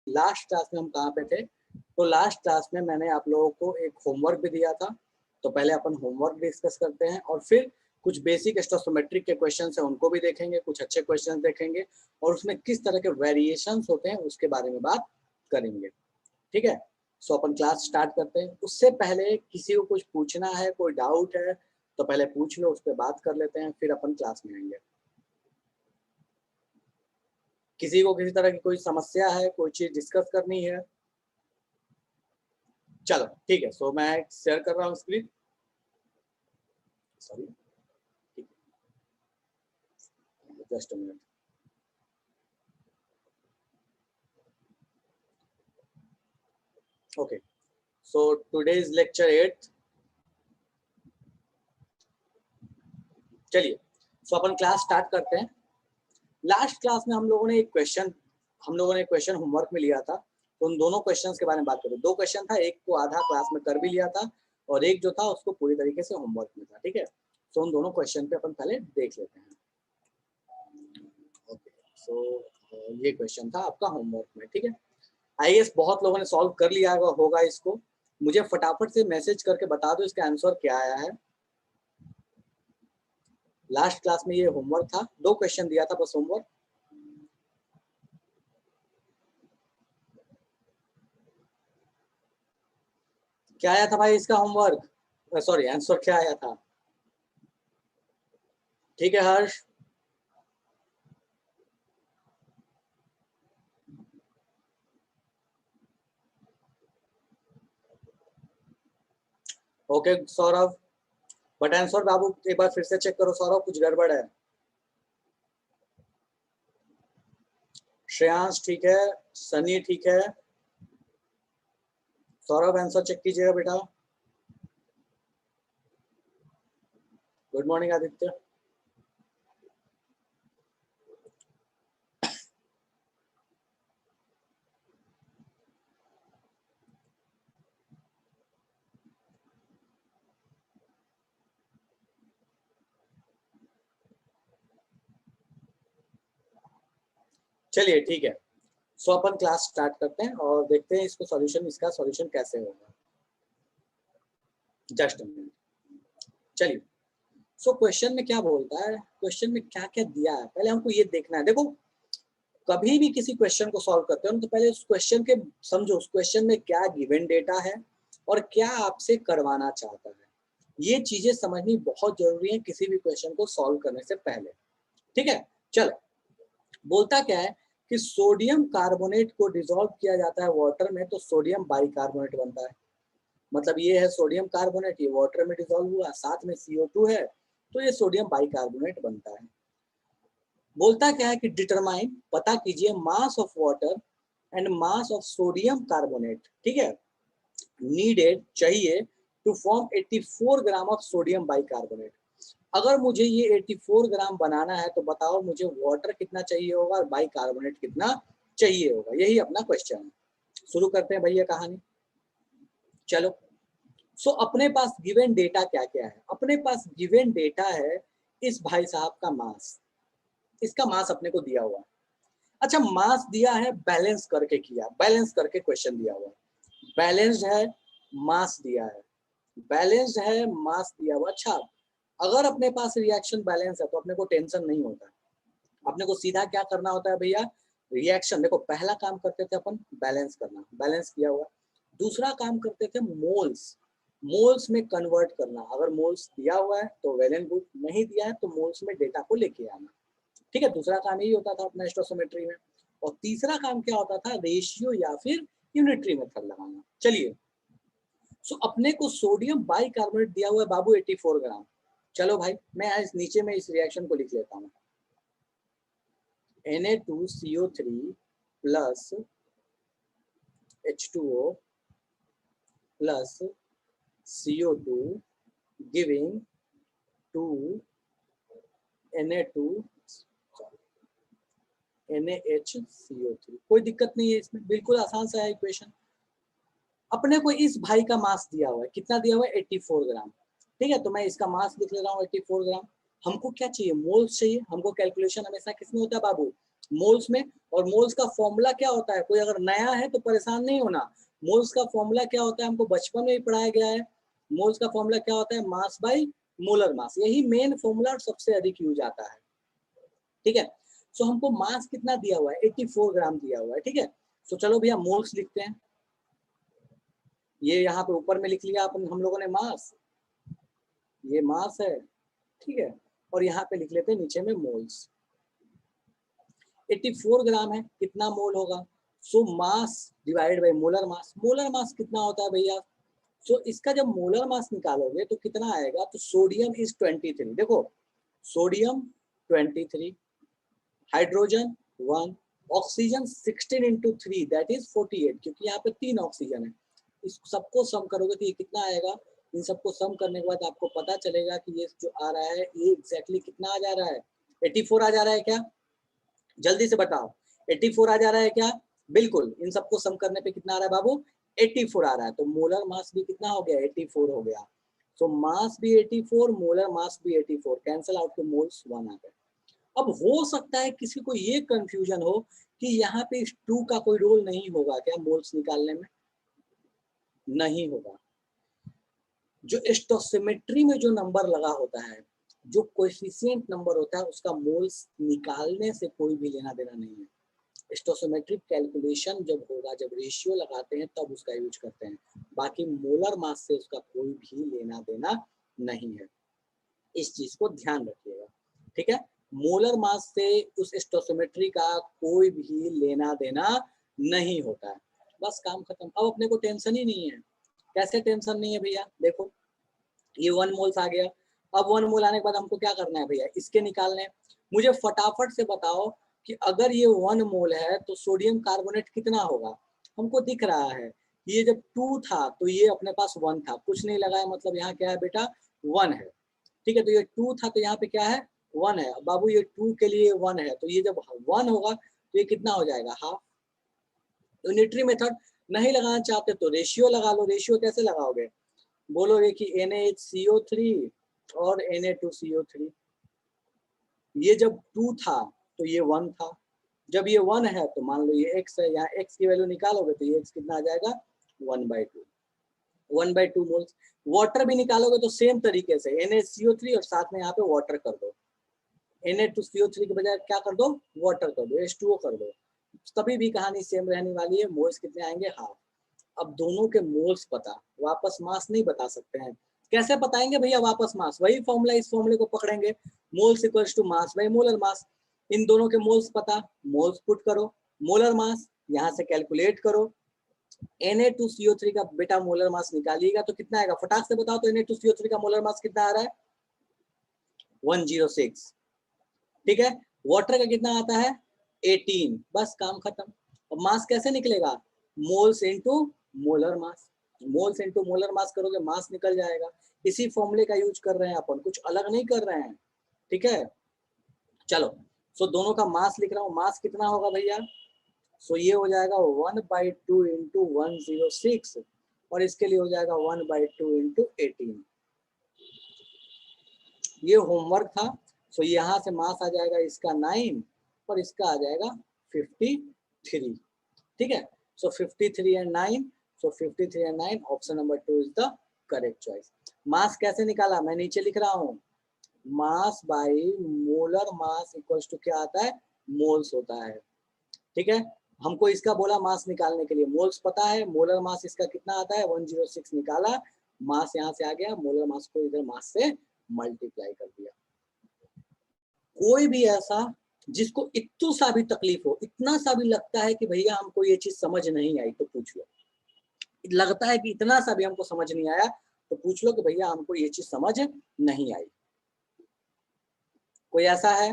Last class में हम कहाँ पे थे? तो लास्ट क्लास में मैंने आप लोगों को एक होमवर्क भी दिया था, तो पहले अपन होमवर्क डिस्कस करते हैं और फिर कुछ बेसिक स्टोइकोमेट्रिक के क्वेश्चन है उनको भी देखेंगे, कुछ अच्छे क्वेश्चन देखेंगे और उसमें किस तरह के वेरिएशंस होते हैं उसके बारे में बात करेंगे। ठीक है, सो अपन क्लास स्टार्ट करते हैं। उससे पहले किसी को कुछ पूछना है, कोई डाउट है तो पहले पूछ लो, उस पर बात कर लेते हैं, फिर अपन क्लास में आएंगे। किसी को किसी तरह की कोई समस्या है, कोई चीज डिस्कस करनी है? चलो ठीक है, सो मैं शेयर कर रहा हूँ screen. Sorry, just a minute. Okay, so today is lecture 8। चलिए, सो अपन क्लास स्टार्ट करते हैं। लास्ट क्लास में हम लोगों ने एक क्वेश्चन होमवर्क में लिया था, तो उन दोनों क्वेश्चंस के बारे में बात करें। दो क्वेश्चन था, एक को आधा क्लास में कर भी लिया था और एक जो था उसको पूरी तरीके से होमवर्क में था। ठीक है, तो उन दोनों क्वेश्चन पे अपन पहले देख लेते हैं। ओके, सो ये क्वेश्चन था आपका होमवर्क में। ठीक है, आई गेस बहुत लोगों ने सॉल्व कर लिया होगा इसको। मुझे फटाफट से मैसेज करके बता दो इसका आंसर क्या आया है। लास्ट क्लास में ये होमवर्क था, 2 क्वेश्चन दिया था बस होमवर्क। क्या आया था भाई इसका होमवर्क, सॉरी आंसर क्या आया था? ठीक है हर्ष, ओके सौरभ, बट आंसर बाबू एक बार फिर से चेक करो सौरभ, कुछ गड़बड़ है। श्रेयांश ठीक है, सनी ठीक है, सौरभ आंसर चेक कीजिएगा बेटा। Good morning Aditya. चलिए ठीक है, सो अपन क्लास स्टार्ट करते हैं और देखते हैं इसका सॉल्यूशन कैसे होगा। Just a minute. चलिए, सो क्वेश्चन में क्या बोलता है, क्वेश्चन में क्या क्या दिया है पहले हमको ये देखना है। देखो, कभी भी किसी क्वेश्चन को सॉल्व करते हो तो पहले उस क्वेश्चन के समझो, उस क्वेश्चन में क्या गिवन डेटा है और क्या आपसे करवाना चाहता है। ये चीजें समझनी बहुत जरूरी है किसी भी क्वेश्चन को सॉल्व करने से पहले। ठीक है, चलो, बोलता क्या है कि सोडियम कार्बोनेट को डिसॉल्व किया जाता है वाटर में तो सोडियम बाइकार्बोनेट बनता है। मतलब ये है सोडियम कार्बोनेट, ये वाटर में डिसॉल्व हुआ, साथ में CO2 है तो ये सोडियम बाइकार्बोनेट बनता है। बोलता क्या है कि डिटरमाइन, पता कीजिए mass of water and mass of sodium carbonate. ठीक है, नीडेड चाहिए to form 84 gram of sodium bicarbonate. अगर मुझे ये 84 ग्राम बनाना है तो बताओ मुझे वाटर कितना चाहिए होगा और बाइकार्बोनेट कितना चाहिए होगा। यही अपना क्वेश्चन है। शुरू करते हैं भैया कहानी। चलो, सो अपने पास गिवन डेटा क्या क्या है? अपने पास गिवन डेटा है इस भाई साहब का मास, इसका मास अपने को दिया हुआ है। अच्छा, मास दिया है, बैलेंस करके किया, बैलेंस करके क्वेश्चन दिया हुआ है, बैलेंस्ड है, मास दिया है, बैलेंस्ड है, मास दिया हुआ। अच्छा, अगर अपने पास रिएक्शन बैलेंस है तो अपने को टेंशन नहीं होता, अपने को सीधा क्या करना होता है भैया, रिएक्शन। देखो, पहला काम करते थे अपन बैलेंस करना, बैलेंस किया हुआ। दूसरा काम करते थे मोल्स, मोल्स में कन्वर्ट करना। अगर मोल्स दिया हुआ है तो वेल एंड गुड, नहीं दिया है तो मोल्स में डेटा को लेके आना। ठीक है, दूसरा काम यही होता था अपना स्टोइकोमेट्री में। और तीसरा काम क्या होता था, रेशियो या फिर यूनिटरी मेथड लगाना। चलिए, सो अपने को सोडियम बाइकार्बोनेट दिया हुआ है बाबू 84 ग्राम। चलो भाई, मैं इस नीचे में इस रिएक्शन को लिख लेता हूँ। Na2CO3 plus H2O plus CO2 giving 2 Na2 NaHCO3। कोई दिक्कत नहीं है इसमें, बिल्कुल आसान सा है इक्वेशन। अपने को इस भाई का मास दिया हुआ है, कितना दिया हुआ है, 84 ग्राम। ठीक है, तो मैं इसका मास लिख ले रहा हूँ 84 ग्राम। हमको क्या चाहिए, मोल्स चाहिए। हमको कैलकुलेशन हमेशा किसमें होता है बाबू, मोल्स में। और मोल्स का फॉर्मूला क्या होता है, कोई अगर नया है तो परेशान नहीं होना। मोल्स का फॉर्मूला क्या होता है, हमको बचपन में ही पढ़ाया गया है। मोल्स का फॉर्मूला क्या होता है, मास बाई मोलर मास, यही मेन फॉर्मूला सबसे अधिक यूज आता है। ठीक है, सो हमको मास कितना दिया हुआ है, 84 ग्राम दिया हुआ है। ठीक है, सो चलो भैया मोल्स लिखते हैं। ये यहाँ पे ऊपर में लिख लिया अपन हम लोगों ने मास, ये मास है। ठीक है, और यहाँ पे लिख लेते हैं नीचे में मोल्स। 84 ग्राम है, कितना मोल होगा, so mass divide by molar mass. Molar mass कितना होता है भैया, सो इसका जब मोलर मास निकालोगे तो कितना आएगा, तो सोडियम इज 23। देखो sodium 23, hydrogen 1, oxygen 16 into 3 that is 48, क्योंकि यहाँ पे 3 ऑक्सीजन है। इस सबको सम करोगे तो ये कितना आएगा, इन सबको सम करने के बाद आपको पता चलेगा कि ये जो आ रहा है ये एग्जैक्टली कितना आ जा रहा है, 84 आ जा रहा है क्या, जल्दी से बताओ 84 आ जा रहा है क्या, बिल्कुल। इन सबको सम करने पे कितना आ रहा है बाबू, 84 आ रहा है। तो मोलर मास भी कितना हो गया, 84 हो गया। तो मास भी 84, मोलर मास भी 84, कैंसिल आउट के मोल्स 1 आ गए। अब हो सकता है किसी को ये कंफ्यूजन हो कि यहाँ पे इस 2 का कोई रोल नहीं होगा क्या मोल्स निकालने में, नहीं होगा। जो स्टोसिमेट्री में जो नंबर लगा होता है, जो कोएफिशिएंट नंबर होता है, उसका मोल्स निकालने से कोई भी लेना देना नहीं है। स्टोसिमेट्रिक कैलकुलेशन जब होगा, जब रेशियो लगाते हैं तब उसका यूज करते हैं, बाकी मोलर मास से उसका कोई भी लेना देना नहीं है। इस चीज को ध्यान रखिएगा। ठीक है, मोलर मास से उस स्टोसिमेट्री का कोई भी लेना देना नहीं होता है, बस काम खत्म। अब अपने को टेंशन ही नहीं है। कैसे टेंशन नहीं है भैया, देखो ये 1 मोल्स आ गया। अब 1 मोल आने के बाद हमको क्या करना है भैया, इसके निकालने। मुझे फटाफट से बताओ कि अगर ये 1 मोल है तो सोडियम कार्बोनेट कितना होगा, हमको दिख रहा है ये जब 2 था तो ये अपने पास 1 था, कुछ नहीं लगाया, मतलब यहाँ क्या है बेटा 1 है। ठीक है, तो ये 2 था तो यहाँ पे क्या है 1 है। बाबू ये 2 के लिए 1 है, तो ये जब 1 होगा तो ये कितना हो जाएगा, हाफ। यूनिटरी मेथड नहीं लगाना चाहते तो रेशियो लगा लो। रेशियो कैसे लगाओगे, बोलोगे कि NaHCO3 और Na2CO3, ये जब 2 था तो ये 1 था, जब ये 1 है तो मान लो ये x है, यहाँ x की वैल्यू निकालोगे तो ये x कितना आ जाएगा 1/2, 1/2 मोल्स। वाटर भी निकालोगे तो सेम तरीके से NaCO3 और साथ में यहाँ पे वाटर कर दो, Na2CO3 के बजाय क्या कर दो, वाटर कर दो, H2O कर दो, तभी भी कहानी सेम रहने वाली है। मोल्स कितने आएंगे, हाफ। अब दोनों के मोल्स पता, वापस मास नहीं बता सकते हैं। कैसे बताएंगे भैया वापस मास, वही फॉर्मूला, इस फॉर्मूले को पकड़ेंगे, moles equals to mass by molar mass. इन दोनों के मोल्स पता, मोल्स पुट करो, मोलर मास यहाँ से कैलकुलेट करो। Na2CO3 का बेटा मोलर मास निकालिएगा तो कितना आएगा, फटाक से बताओ तो Na2CO3 का मोलर मास कितना आ रहा है, 106। ठीक है, वाटर का कितना आता है 18, बस काम खत्म। अब मास कैसे निकलेगा, मोल्स इनटू मोलर मास, मोल्स इनटू मोलर मास करोगे मास निकल जाएगा। इसी फॉर्मूले का यूज कर रहे हैं अपन, कुछ अलग नहीं कर रहे हैं। ठीक है, चलो सो दोनों का मास लिख रहा हूँ, मास कितना होगा भैया, सो ये हो जाएगा 1/2 इंटू 106 और इसके लिए हो जाएगा 1/2 इंटू 18। ये होमवर्क था। सो यहाँ से मास आ जाएगा इसका 9 और इसका आ जाएगा 53। ठीक है, so 53 and 9, so 53 and 9 option number 2 is the correct choice. Mass कैसे निकाला, मैं नीचे लिख रहा हूँ, mass by molar mass equals to क्या आता है, मोल्स होता है। ठीक है, हमको इसका बोला मास निकालने के लिए, मोल्स पता है, मोलर मास इसका कितना आता है 106 निकाला, मास यहाँ से आ गया, मोलर मास को इधर मास से मल्टीप्लाई कर दिया। कोई भी ऐसा जिसको इतना सा भी तकलीफ हो, इतना सा भी लगता है कि भैया हमको ये चीज समझ नहीं आई तो पूछ लो, लगता है कि इतना सा भी हमको समझ नहीं आया तो पूछ लो कि भैया हमको ये चीज समझ नहीं आई। कोई ऐसा है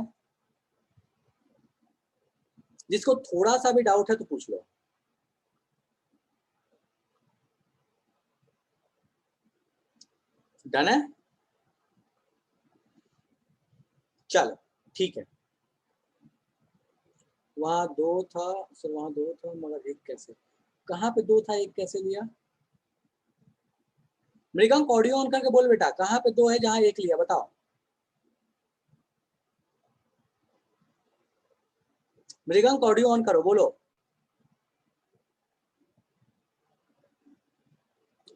जिसको थोड़ा सा भी डाउट है तो पूछ लो। डन है, चलो ठीक है। वहां 2 था सर, वहां 2 था मगर एक कैसे, कहाँ पे 2 था एक कैसे लिया, मृगंक ऑडियो ऑन करके बोल बेटा, कहाँ पे 2 है जहां एक लिया, बताओ। मृगांक ऑडियो ऑन करो, बोलो।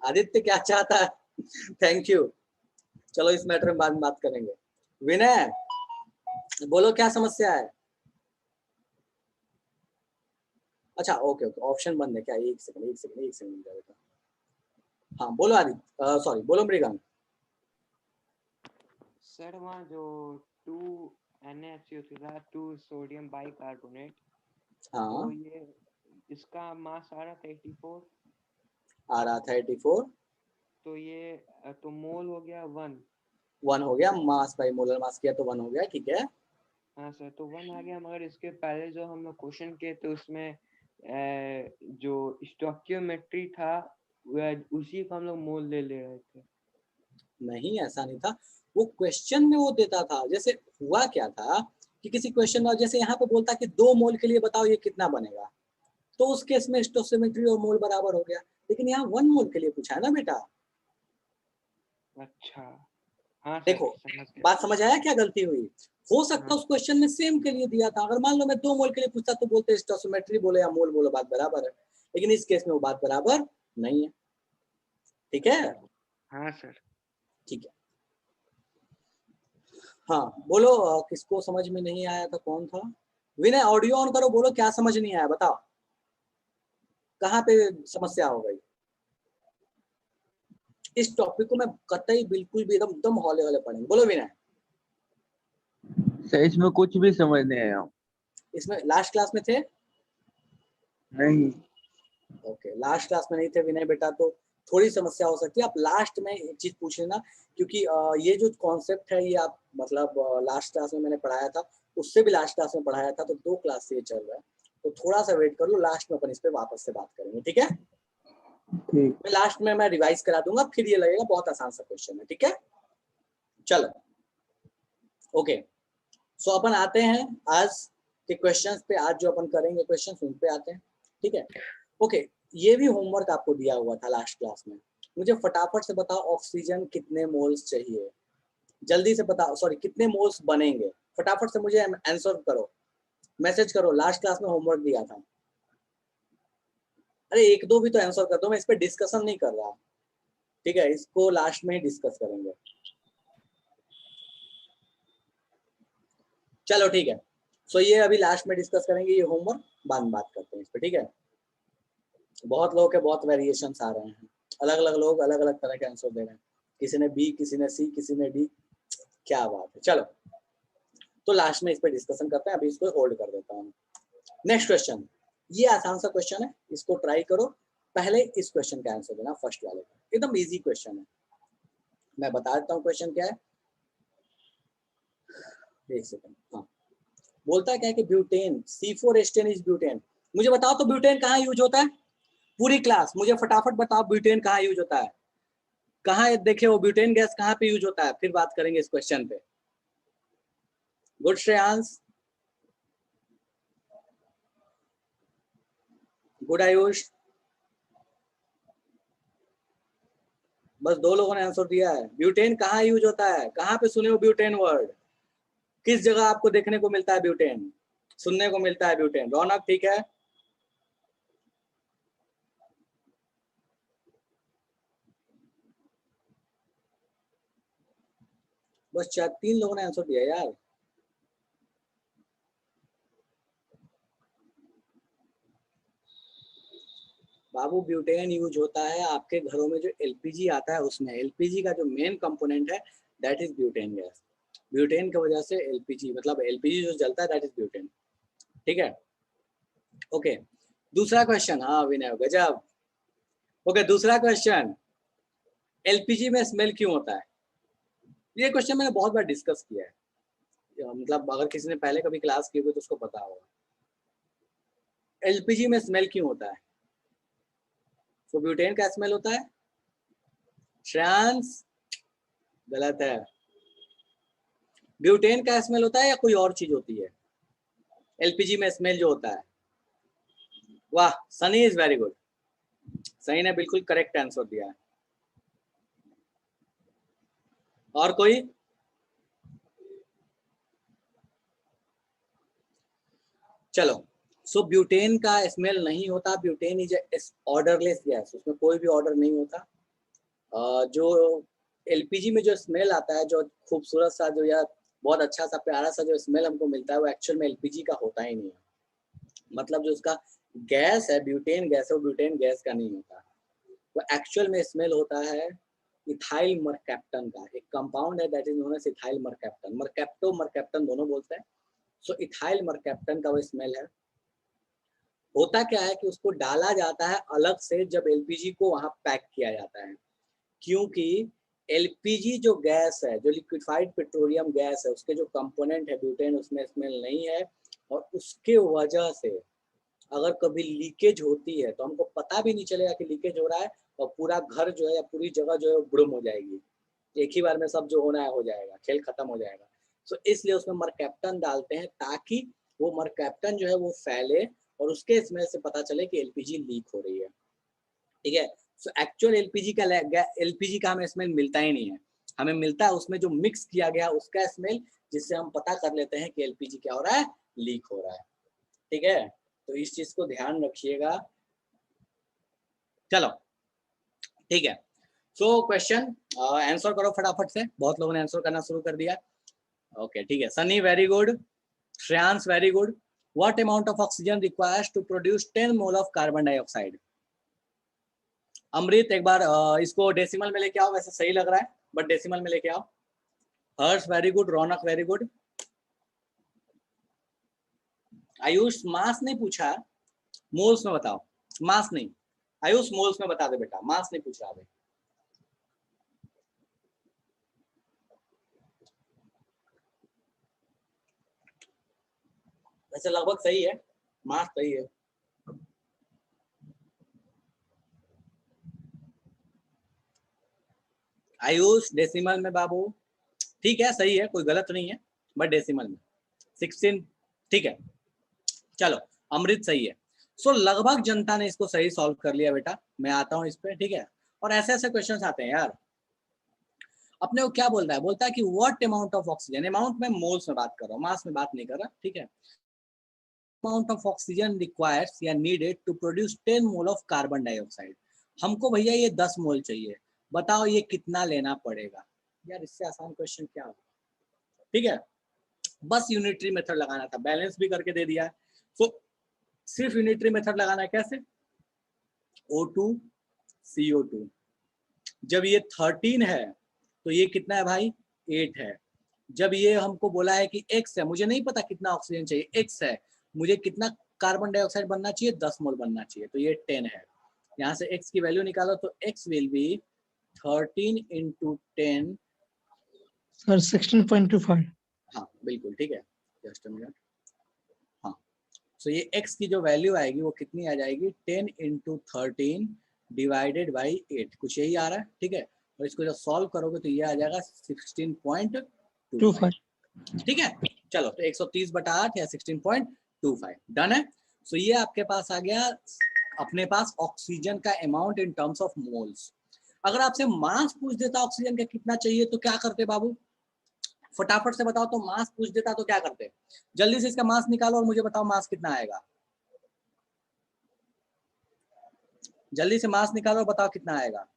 आदित्य क्या चाहता है? Thank you. चलो इस मैटर में बाद में बात करेंगे। विनय बोलो क्या समस्या है? अच्छा ओके ओके, ऑप्शन बंद है क्या? एक सेकंड एक सेकंड एक सेकंड बेटा। हाँ बोलो आदित्य, सॉरी बोलो मृगांक। सर वहाँ जो 2NaCO3 2 सोडियम बाइकार्बोनेट, हाँ तो ये इसका मास आ रहा था 84, आ रहा था 84, तो ये तो मोल हो गया 1। 1 हो गया, मास बाई मोलर मास किया तो 1 हो गया, ठीक है। हाँ सर, तो 1 आ गया, मगर इसके पहले जो हम लोग क्वेश्चन किए थे उसमें जो स्टोइकियोमेट्री था उसी को हम लोग मोल ले रहे थे। नहीं ऐसा नहीं था, वो क्वेश्चन में वो देता था। जैसे हुआ क्या था कि किसी क्वेश्चन में जैसे यहाँ पे बोलता कि 2 मोल के लिए बताओ ये कितना बनेगा, तो उस केस में स्टोइकियोमेट्री और मोल बराबर हो गया। लेकिन यहाँ 1 मोल के लिए पूछा है ना बेटा। अच्छा हाँ सर, देखो समझ गया। बात समझ आया क्या गलती हुई? हो सकता हाँ उस क्वेश्चन में सेम के लिए दिया था, अगर मान लो मैं 2 मोल के लिए पूछता तो बोलते स्टोइकियोमेट्री बोलो या मोल बोलो, बात बराबर है। लेकिन इस केस में वो बात बराबर नहीं है, ठीक है। हाँ सर। ठीक है, हाँ बोलो किसको समझ में नहीं आया था, कौन था? विनय ऑडियो ऑन करो, बोलो क्या समझ नहीं आया, बताओ कहाँ पे समस्या हो गई। इस टॉपिक को मैं कतई बिल्कुल भी एकदम हौले हौले पढ़ेंगे। बोलो विनय। सर इसमें कुछ भी समझ नहीं आया। इसमें लास्ट क्लास में थे? नहीं। ओके लास्ट क्लास में नहीं थे विनय बेटा, तो थोड़ी समस्या हो सकती है। आप लास्ट में एक चीज पूछ लेना, क्योंकि ये जो कॉन्सेप्ट है ये आप मतलब लास्ट क्लास में मैंने पढ़ाया था, उससे भी लास्ट क्लास में पढ़ाया था, तो 2 क्लास से ये चल रहा है। तो थोड़ा सा वेट कर लो, लास्ट में अपन इस पे वापस से बात करेंगे, ठीक है। ठीक। मैं लास्ट में मैं रिवाइज करा दूंगा, फिर ये लगेगा बहुत आसान सा क्वेश्चन है, ठीक है। चलो ओके, सो अपन आते हैं आज के क्वेश्चंस पे। आज जो अपन करेंगे क्वेश्चंस उन पे आते हैं, ठीक है। ओके ये भी होमवर्क आपको दिया हुआ था लास्ट क्लास में। मुझे फटाफट से बताओ ऑक्सीजन कितने मोल्स चाहिए, जल्दी से बताओ, सॉरी कितने मोल्स बनेंगे, फटाफट से मुझे आंसर करो, मैसेज करो। लास्ट क्लास में होमवर्क दिया था। अरे एक दो भी तो आंसर कर दो, मैं इस पे डिस्कशन नहीं कर रहा, ठीक है, इसको लास्ट में ही डिस्कस करेंगे। चलो ठीक है, सो ये अभी लास्ट में डिस्कस करेंगे, ये होमवर्क बाद में बात करते हैं इस पे, ठीक है। बहुत लोगों के बहुत वेरिएशंस आ रहे हैं, अलग अलग लोग अलग अलग तरह के आंसर दे रहे हैं, किसी ने बी, किसी ने सी, किसी ने डी। क्या बात है, चलो तो लास्ट में इस पे डिस्कशन करते हैं, अभी इसको होल्ड कर देता हूँ। नेक्स्ट क्वेश्चन, ये आसान सा क्वेश्चन है, इसको ट्राई करो। पहले इस क्वेश्चन का आंसर देना, फर्स्ट वाले का, एकदम इजी क्वेश्चन है। मैं बता देता हूँ क्वेश्चन क्या है, एक सेकंड। हाँ बोलता क्या है कि butane C4 H10 is butane. मुझे बताओ तो ब्यूटेन कहाँ यूज होता है? पूरी क्लास मुझे फटाफट बताओ ब्यूटेन कहाँ यूज होता है, कहाँ देखे वो ब्यूटेन गैस कहाँ पे यूज होता है, फिर बात करेंगे इस क्वेश्चन पे। गुड श्रेयांश, गुड आयुष, बस 2 लोगों ने आंसर दिया है। ब्यूटेन कहाँ यूज होता है, कहाँ पे सुने हो ब्यूटेन वर्ड, किस जगह आपको देखने को मिलता है ब्यूटेन, सुनने को मिलता है ब्यूटेन? रौनक ठीक है, बस 3 लोगों ने आंसर दिया यार। बाबू ब्यूटेन यूज होता है आपके घरों में जो एलपीजी आता है उसमें, एलपीजी का जो मेन कंपोनेंट है that is butane gas. Butane की वजह से एलपीजी मतलब एलपीजी जो जलता है दैट इज ब्यूटेन, ठीक है। ओके दूसरा क्वेश्चन, हाँ विनय गजब। ओके दूसरा क्वेश्चन, एलपीजी में स्मेल क्यों होता है? ये क्वेश्चन मैंने बहुत बार डिस्कस किया है, मतलब अगर किसी ने पहले कभी क्लास की हुई तो उसको पता होगा। एलपीजी में स्मेल क्यों होता है? तो ब्यूटेन का स्मेल होता है। श्रेयांश गलत है, ब्यूटेन का स्मेल होता है या कोई और चीज होती है एलपीजी में स्मेल जो होता है? वाह Sunny is very good, Sunny ने बिल्कुल करेक्ट आंसर दिया है। और कोई? चलो, सो ब्यूटेन का स्मेल नहीं होता, ब्यूटेन इज ऑर्डरलेस गैस, उसमें कोई भी ऑर्डर नहीं होता। जो एलपीजी में जो स्मेल आता है, जो खूबसूरत सा जो या बहुत अच्छा सा प्यारा सा जो स्मेल हमको मिलता है, वो एक्चुअल में एलपीजी का होता ही नहीं है। मतलब जो उसका गैस है, ब्यूटेन गैस है, वो ब्यूटेन गैस का नहीं होता, वो एक्चुअल में स्मेल होता है इथाइल मरकैप्टन का। एक कंपाउंड है that is known as ethyl mercaptan, mercapto mercaptan दोनों बोलते हैं। सो इथाइल मरकैप्टन का वो स्मेल है। होता क्या है कि उसको डाला जाता है अलग से जब एलपीजी को वहां पैक किया जाता है, क्योंकि एलपीजी जो गैस है, जो लिक्विफाइड पेट्रोलियम गैस है, उसके जो कंपोनेंट है ब्यूटेन, उसमें स्मेल नहीं है। और उसके वजह से अगर कभी लीकेज होती है तो हमको पता भी नहीं चलेगा कि लीकेज हो रहा है, और पूरा घर जो है या पूरी जगह जो है बुड़म हो जाएगी, एक ही बार में सब जो होना है हो जाएगा, खेल खत्म हो जाएगा। सो इसलिए उसमें मरकैप्टन डालते हैं, ताकि वो मरकैप्टन जो है वो फैले और उसके स्मेल से पता चले कि एलपीजी लीक हो रही है। ठीक है। सो एक्चुअल एलपीजी का हमें स्मेल मिलता ही नहीं है, हमें मिलता है उसमें जो मिक्स किया गया उसका स्मेल, जिससे हम पता कर लेते हैं कि एलपीजी क्या हो रहा है, लीक हो रहा है। ठीक है, तो इस चीज को ध्यान रखिएगा। चलो ठीक है, सो क्वेश्चन आंसर करो फटाफट से, बहुत लोगों ने आंसर करना शुरू कर दिया। ओके ठीक है, Sunny very good, Shreyansh very good. What amount of oxygen requires to produce 10 mole of carbon dioxide? Amrit एक बार इसको डेसिमल में लेके आओ, वैसे सही लग रहा है बट डेसिमल में लेके आओ। हर्ष very good, Raunak very good. Ayush मास नहीं पूछा, मोल्स में बताओ, मास नहीं। आयुष मोल्स में बता दे बेटा, मास नहीं पूछ रहा भाई। वैसे लगभग सही है, मास सही है। आयुष डेसिमल में बाबू, ठीक है सही है, कोई गलत नहीं है, बट डेसिमल में 16, ठीक है। चलो अमृत सही है। सो लगभग जनता ने इसको सही सॉल्व कर लिया बेटा, मैं आता हूं इस पे, ठीक है। और ऐसे ऐसे क्वेश्चन आते हैं यार। अपने को क्या बोलता है, बोलता है कि what amount of oxygen, amount में मोल्स में बात कर रहा हूँ, मास में बात नहीं कर रहा, ठीक है। अमाउंट ऑफ ऑक्सीजन रिक्वायर्स या needed to produce 10 mole of carbon dioxide. हमको भैया ये 10 मोल चाहिए, बताओ ये कितना लेना पड़ेगा? यार इससे आसान क्वेश्चन क्या होगा, ठीक है। बस यूनिटरी मेथड लगाना था, बैलेंस भी करके दे दिया है। तो सिर्फ यूनिटरी मेथड लगाना है, कैसे? O2 CO2, जब ये 13 है तो ये कितना है भाई, 8 है। जब ये हमको बोला है कि X है, मुझे नहीं पता कितना ऑक्सीजन चाहिए, X है, मुझे कितना कार्बन डाइऑक्साइड बनना चाहिए, 10 मोल बनना चाहिए, तो ये 10 है। यहाँ से X की वैल्यू निकालो तो X will be 13 into 10, sir 16.25। हाँ बिल्कुल ठीक है, जस्ट मिनट। हाँ, सो ये X की जो वैल्यू आएगी वो कितनी आ जाएगी, 10 into 13 डिवाइडेड बाई 8, कुछ यही आ रहा है, ठीक है। और इसको जब सॉल्व करोगे तो ये आ जाएगा 16.25, ठीक है। चलो तो 130/8 या 16.25 डन है। सो ये आपके पास आ गया अपने पास ऑक्सीजन का amount in terms of moles. अगर आपसे मास पूछ देता ऑक्सीजन का कितना चाहिए तो क्या करते बाबू, फटाफट से बताओ। तो मास पूछ देता तो क्या करते, जल्दी से इसका मास निकालो और मुझे बताओ मास कितना आएगा, जल्दी से मास निकालो और बताओ कितना आएगा।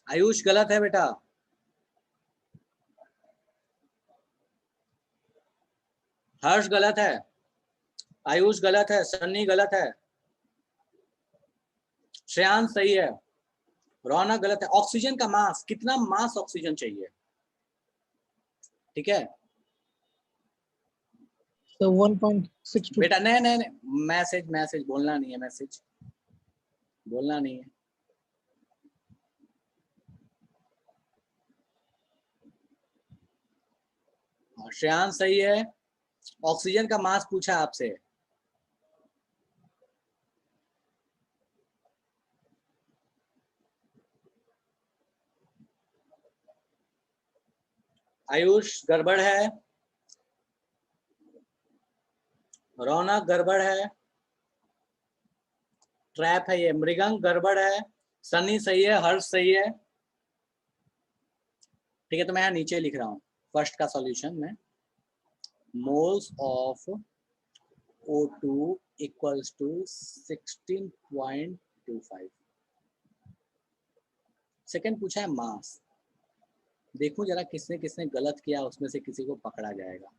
आयुष गलत है बेटा, हर्ष गलत है, आयुष गलत है, सन्नी गलत है, श्रेयांश सही है, रौनक गलत है। ऑक्सीजन का मास, कितना मास ऑक्सीजन चाहिए, ठीक है। तो 1.62 बेटा नहीं नहीं नहीं, मैसेज बोलना नहीं है, मैसेज बोलना नहीं है। श्रेयांश सही है, ऑक्सीजन का मास पूछा आपसे। आयुष गड़बड़ है, रौनक गड़बड़ है, ट्रैप है ये, मृगंग गड़बड़ है, सनी सही है, हर्ष सही है, ठीक है। तो मैं यहाँ नीचे लिख रहा हूँ, फर्स्ट का सॉल्यूशन में moles of O2 equals to 16.25। Second पूछा है मास। देखूं जरा किसने किसने गलत किया, उसमें से किसी को पकड़ा जाएगा।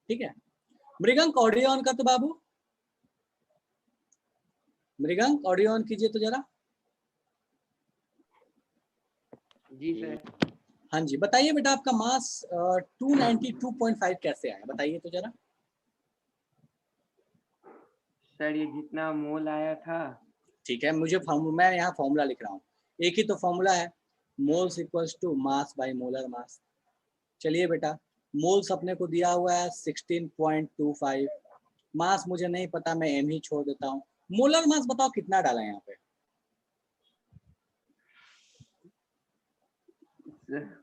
ठीक है, मृगंक ऑडियो ऑन कर तो बाबू, मृगंक ऑडियो ऑन कीजिए तो जरा। जी सर। हाँ जी, बताइए बेटा आपका मास 292.5 कैसे आया, बताइए तो जरा। सर ये जितना मोल आया था। ठीक है, मुझे मैं यहाँ फॉर्मूला लिख रहा हूँ, एक ही तो फॉर्मूला है, moles equals to mass by molar mass. चलिए बेटा, मोल्स अपने को दिया हुआ है 16.25, मास मुझे नहीं पता, मैं एम ही छोड़ देता हूँ। मोलर मास बताओ कितना डाला है यहाँ पे?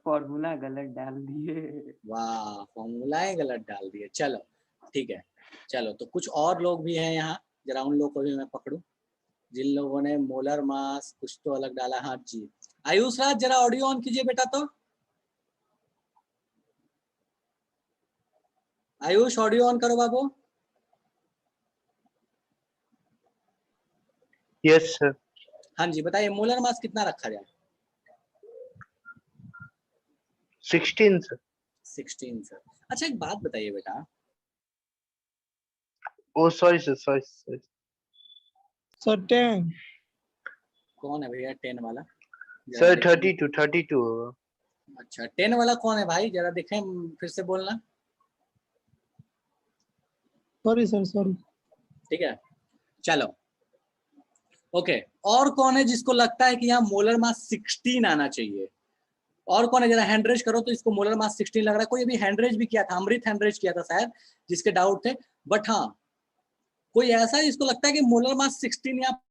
फॉर्मूला गलत डाल दिए। वाह, फॉर्मूलाएं गलत डाल दिए। चलो ठीक है, चलो तो कुछ और लोग भी हैं यहाँ, जरा उन लोगों को भी मैं पकड़ूं जिन लोगों ने मोलर मास कुछ तो अलग डाला। हाँ जी, आयुष राज जरा ऑडियो ऑन कीजिए बेटा तो। आयुष ऑडियो ऑन करो बाबू। Yes sir. हाँ जी, बताइए मोलर मास कितना रखा जाए? 16 सर। 16 सर। अच्छा एक बात बताइए बेटा, ओ सॉरी सर, सॉरी। Sir, 10. कौन है भैया 10 वाला? जरा सर देखें। 32 होगा। अच्छा 10 वाला कौन है भाई, जरा देखें, फिर से बोलना। Sorry, sir. Sorry. ठीक है, चलो ओके। और कौन है जिसको लगता है कि यहाँ मोलर मास 16 आना चाहिए? और कौन है, जरा हैंड रेज करो तो। इसको मोलर मास 16 लग रहा है। कोई अभी हैंड रेज भी किया था, अमृत हैंड रेज किया था शायद, जिसके डाउट थे। बट हाँ, कोई ऐसा है जिसको लगता है कि मोलर मास 16 यहाँ,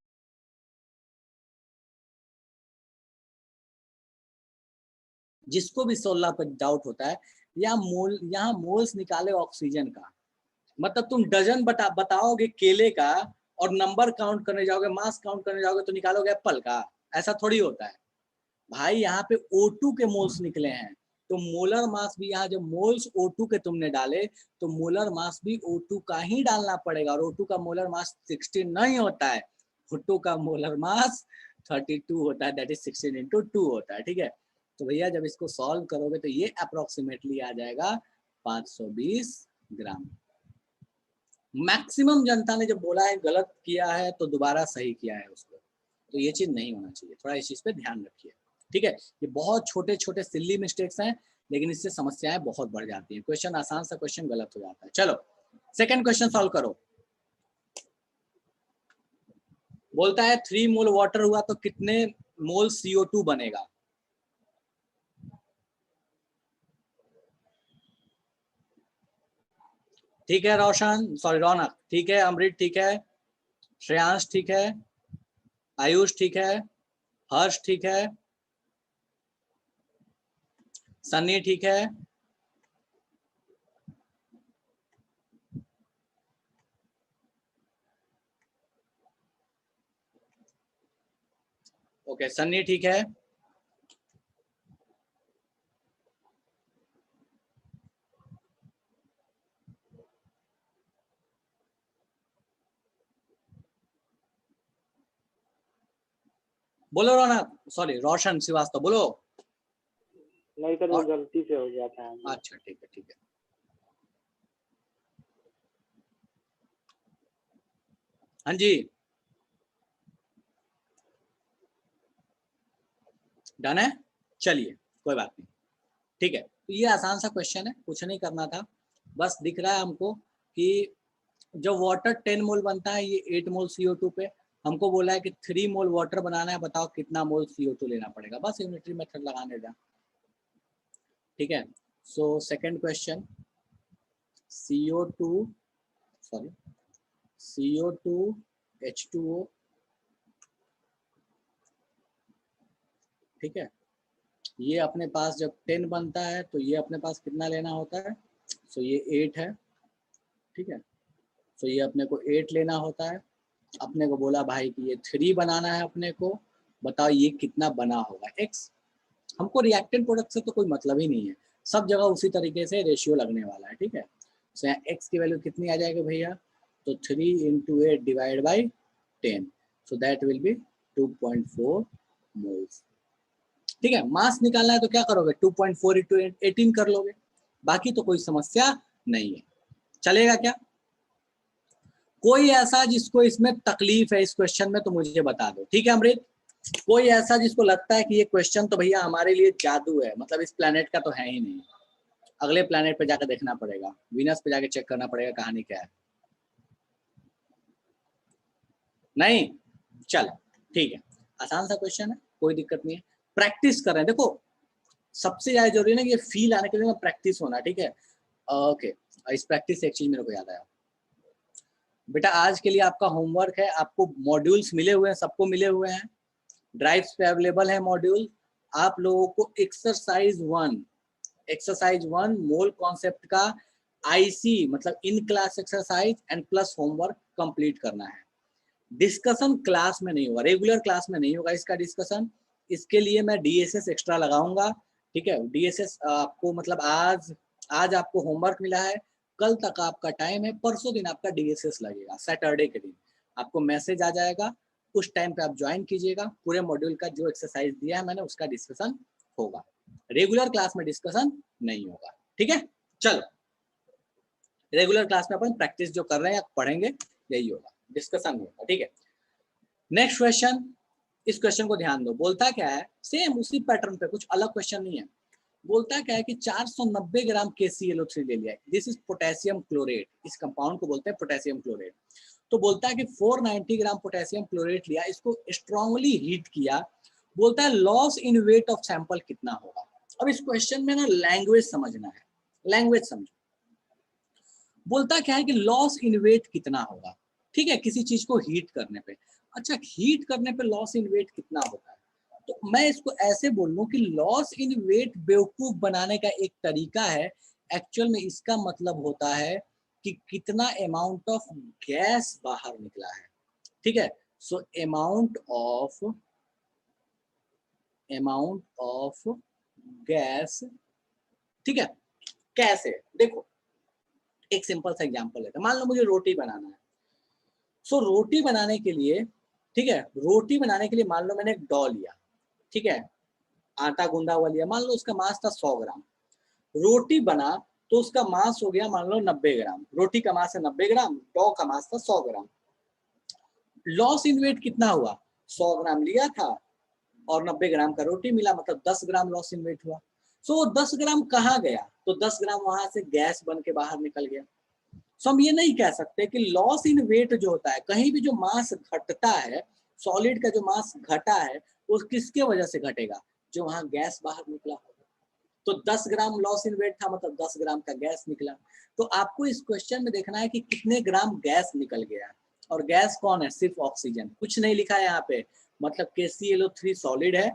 जिसको भी 16 पर डाउट होता है, यहाँ मोल्स निकाले ऑक्सीजन का, मतलब तुम डजन बताओगे केले का और नंबर काउंट करने जाओगे, मास काउंट करने जाओगे तो निकालोगे एप्पल का। ऐसा थोड़ी होता है भाई, यहाँ पे O2 के मोल्स निकले हैं, तो मोलर मास भी यहाँ जब मोल्स O2 के तुमने डाले तो मोलर मास भी O2 का ही डालना पड़ेगा। और O2 का मोलर मास 16 नहीं होता है, O2 का मोलर मास 32 होता है, दैट इज 16 into 2 होता है। ठीक है, तो भैया जब इसको सॉल्व करोगे तो ये अप्रोक्सीमेटली आ जाएगा 520 ग्राम। मैक्सिमम जनता ने जब बोला है गलत किया है तो दोबारा सही किया है उसको, तो ये चीज नहीं होना चाहिए, थोड़ा इस चीज पे ध्यान रखिए। ठीक है, ये बहुत छोटे छोटे सिल्ली मिस्टेक्स हैं, लेकिन इससे समस्याएं बहुत बढ़ जाती हैं। क्वेश्चन आसान सा क्वेश्चन गलत हो जाता है। चलो सेकंड क्वेश्चन सॉल्व करो। बोलता है 3 मोल वाटर हुआ तो कितने मोल CO2 बनेगा? ठीक है रोशन, सॉरी रौनक ठीक है, अमृत ठीक है, श्रेयांश ठीक है, आयुष ठीक है, हर्ष ठीक है, सन्नी ठीक है, ओके सन्नी ठीक है, बोलो रौनक, सॉरी रोशन श्रीवास्तव बोलो। नहीं सर, वो गलती से हो गया था। अच्छा ठीक है ठीक है, हाँ जी डन है। चलिए कोई बात नहीं, ठीक है, तो ये आसान सा क्वेश्चन है, कुछ नहीं करना था, बस दिख रहा है हमको कि जो वाटर 10 मोल बनता है, ये 8 मोल CO2 पे, हमको बोला है कि 3 मोल वाटर बनाना है, बताओ कितना मोल CO2 लेना पड़ेगा, बस यूनिटरी मेथड लगाने दें। ठीक है, so second question, CO2 H2O, ठीक है, ये अपने पास जब 10 बनता है तो ये अपने पास कितना लेना होता है? सो ये 8 है। ठीक है, सो ये अपने को 8 लेना होता है। अपने को बोला भाई कि ये 3 बनाना है अपने को, बताओ ये कितना बना होगा x। हमको रिएक्टेंट प्रोडक्ट से तो कोई मतलब ही नहीं है, सब जगह उसी तरीके से रेशियो लगने वाला है, ठीक है। सो यहाँ x की वैल्यू कितनी आ जाएगी भैया, तो 3 × 8 divide by 10, so that will be 2.4 moles, ठीक है। मास निकालना है तो क्या करोगे, 2.4 × 18 कर लोगे, बाकी तो कोई समस्या नहीं है, चलेगा क्या। कोई ऐसा जिसको इसमें तकलीफ है इस क्वेश्चन में तो मुझे बता दो, ठीक है अमृत। कोई ऐसा जिसको लगता है कि ये क्वेश्चन तो भैया हमारे लिए जादू है, मतलब इस प्लेनेट का तो है ही नहीं, अगले प्लेनेट पे जाकर देखना पड़ेगा, वीनस पे जाकर चेक करना पड़ेगा कहानी क्या है। नहीं, चल ठीक है, आसान सा क्वेश्चन है, कोई दिक्कत नहीं है, प्रैक्टिस कर रहे हैं। देखो सबसे ज्यादा जरूरी है ना कि ये फील आने के लिए प्रैक्टिस होना, ठीक है। ओके, इस प्रैक्टिस से एक चीज मेरे को याद आया बेटा, आज के लिए आपका होमवर्क है, आपको मॉड्यूल्स मिले हुए हैं, सबको मिले हुए हैं, ड्राइव्स पे अवेलेबल है मॉड्यूल। आप लोगों को एक्सरसाइज 1 मोल कॉन्सेप्ट का आईसी मतलब in class exercise and plus homework complete करना है। डिस्कशन क्लास में नहीं होगा, रेगुलर क्लास में नहीं होगा इसका डिस्कशन, इसके लिए मैं डीएसएस एक्स्ट्रा लगाऊंगा, ठीक है। डीएसएस आपको मतलब आज आपको होमवर्क मिला है, कल तक आपका टाइम है, परसों दिन आपका डीएसएस लगेगा, सैटरडे के दिन आपको मैसेज आ जाएगा, उस टाइम पे आप ज्वाइन कीजिएगा, पूरे मॉड्यूल का जो एक्सरसाइज दिया है मैंने उसका डिस्कशन होगा, रेगुलर क्लास में डिस्कशन नहीं होगा, ठीक है। चलो रेगुलर क्लास में अपन प्रैक्टिस जो कर रहे हैं पढ़ेंगे यही होगा, डिस्कशन नहीं होगा, ठीक है। नेक्स्ट क्वेश्चन, इस क्वेश्चन को ध्यान दो, बोलता क्या है, सेम उसी पैटर्न पे, कुछ अलग क्वेश्चन नहीं है। बोलता क्या है कि 490 ग्राम KClO3 ले लिया, दिस इज पोटेशियम क्लोरेट, इस कंपाउंड को बोलते हैं पोटेशियम क्लोरेट। तो बोलता है कि 490 ग्राम पोटेशियम क्लोरेट लिया, इसको स्ट्रांगली हीट किया, बोलता है loss in weight of sample कितना होगा। अब इस क्वेश्चन में ना लैंग्वेज समझना है, लैंग्वेज समझो। बोलता क्या है कि लॉस इन वेट कितना होगा, ठीक है, किसी चीज को हीट करने पे। अच्छा, हीट करने पे लॉस इन वेट कितना होता है, तो मैं इसको ऐसे बोल लूं कि लॉस इन वेट बेवकूफ बनाने का एक तरीका है, एक्चुअल में इसका मतलब होता है कि कितना अमाउंट ऑफ गैस बाहर निकला है, ठीक है। सो अमाउंट ऑफ गैस, ठीक है। कैसे, देखो एक सिंपल सा एग्जांपल है, मान लो मुझे रोटी बनाना है। सो रोटी बनाने के लिए, ठीक है, रोटी बनाने के लिए मान लो मैंने एक डॉ लिया, ठीक है, आटा गूंदा हुआ लिया, मान लो उसका मास था 100 ग्राम, रोटी बना तो उसका मास हो गया मान लो 90 ग्राम, रोटी का मास है 90 ग्राम, डॉ का मास था 100 ग्राम। लॉस इन वेट कितना हुआ, 100 ग्राम लिया था और 90 ग्राम का रोटी मिला, मतलब 10 ग्राम लॉस इन वेट हुआ। सो 10 ग्राम कहाँ गया, तो 10 ग्राम वहां से गैस बन के बाहर निकल गया। सो हम ये नहीं कह सकते कि लॉस इन वेट जो होता है, कहीं भी जो मास घटता है, सॉलिड का जो मास घटा है वो किसके वजह से घटेगा, जो वहां गैस बाहर निकला। तो 10 ग्राम लॉस इन वेट था, मतलब 10 ग्राम का गैस निकला। तो आपको इस क्वेश्चन में देखना है कि कितने ग्राम गैस निकल गया, और गैस कौन है, सिर्फ ऑक्सीजन, कुछ नहीं लिखा है यहाँ पे, मतलब KClO3 सॉलिड है,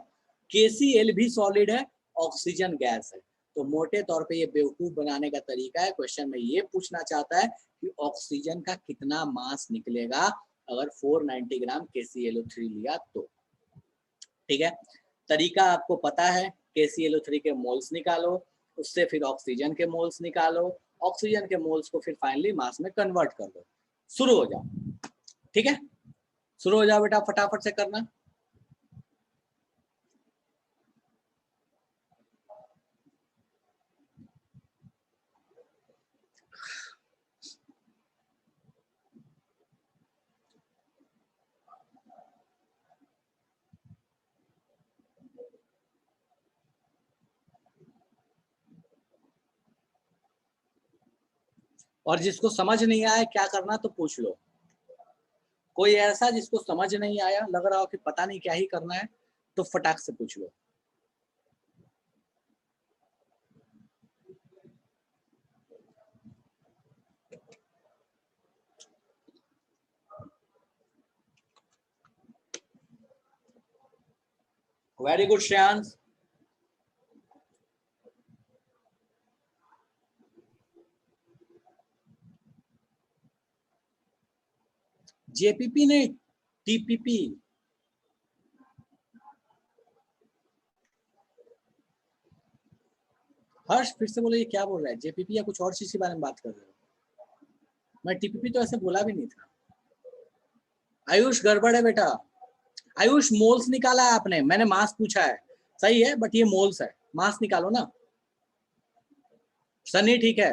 KCl भी सॉलिड है, ऑक्सीजन गैस है। तो मोटे तौर पे ये बेवकूफ बनाने का तरीका है, क्वेश्चन में ये पूछना चाहता है कि ऑक्सीजन का कितना मास निकलेगा अगर 490 ग्राम KClO3 लिया तो, ठीक है। तरीका आपको पता है, KClO3 के मोल्स निकालो, उससे फिर ऑक्सीजन के मोल्स निकालो, ऑक्सीजन के मोल्स को फिर फाइनली मास में कन्वर्ट कर दो, शुरू हो जाओ, ठीक है। शुरू हो जाओ बेटा, फटाफट से करना। और जिसको समझ नहीं आया क्या करना तो पूछ लो, कोई ऐसा जिसको समझ नहीं आया, लग रहा हो कि पता नहीं क्या ही करना है, तो फटाक से पूछ लो। Very good Shreyansh. JPP ने TPP, हर्ष फिर से बोलो, ये क्या बोल रहा है? जेपीपी या कुछ और चीज के बारे में बात कर रहे हो? मैं टीपीपी तो ऐसे बोला भी नहीं था। आयुष गड़बड़ है बेटा। आयुष मोल्स निकाला है आपने, मैंने मास पूछा है, सही है, बट ये मोल्स है, मास निकालो ना। सनी ठीक है।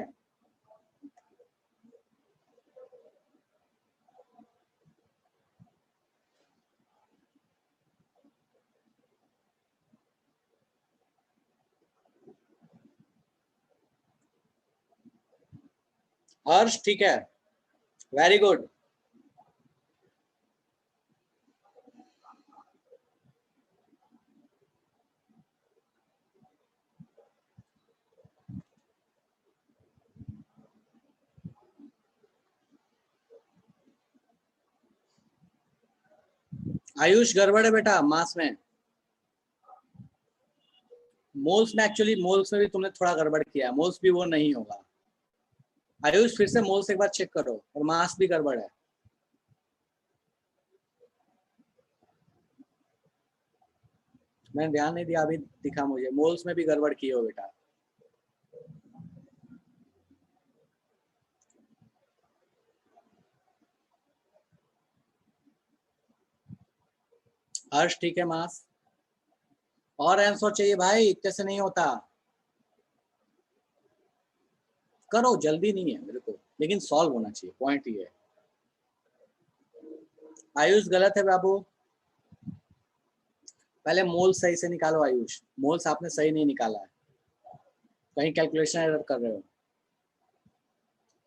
हर्ष ठीक है, वेरी गुड। आयुष गड़बड़ है बेटा मास में। मोल्स में एक्चुअली, मोल्स में भी तुमने थोड़ा गड़बड़ किया है, मोल्स भी वो नहीं होगा। आयुष फिर से मोल्स एक बार चेक करो, और मास भी गड़बड़ है। मैंने ध्यान नहीं दिया, अभी दिखा मुझे, मोल्स में भी गड़बड़ की हो बेटा। हर्ष ठीक है मास। और आंसर चाहिए भाई, इतने से नहीं होता, करो, जल्दी नहीं है मेरे को, लेकिन सॉल्व होना चाहिए, पॉइंट ये है। आयुष गलत है बाबू, पहले मोल सही से निकालो। आयुष मोल्स आपने सही नहीं निकाला है, कहीं कैलकुलेशन एरर कर रहे हो।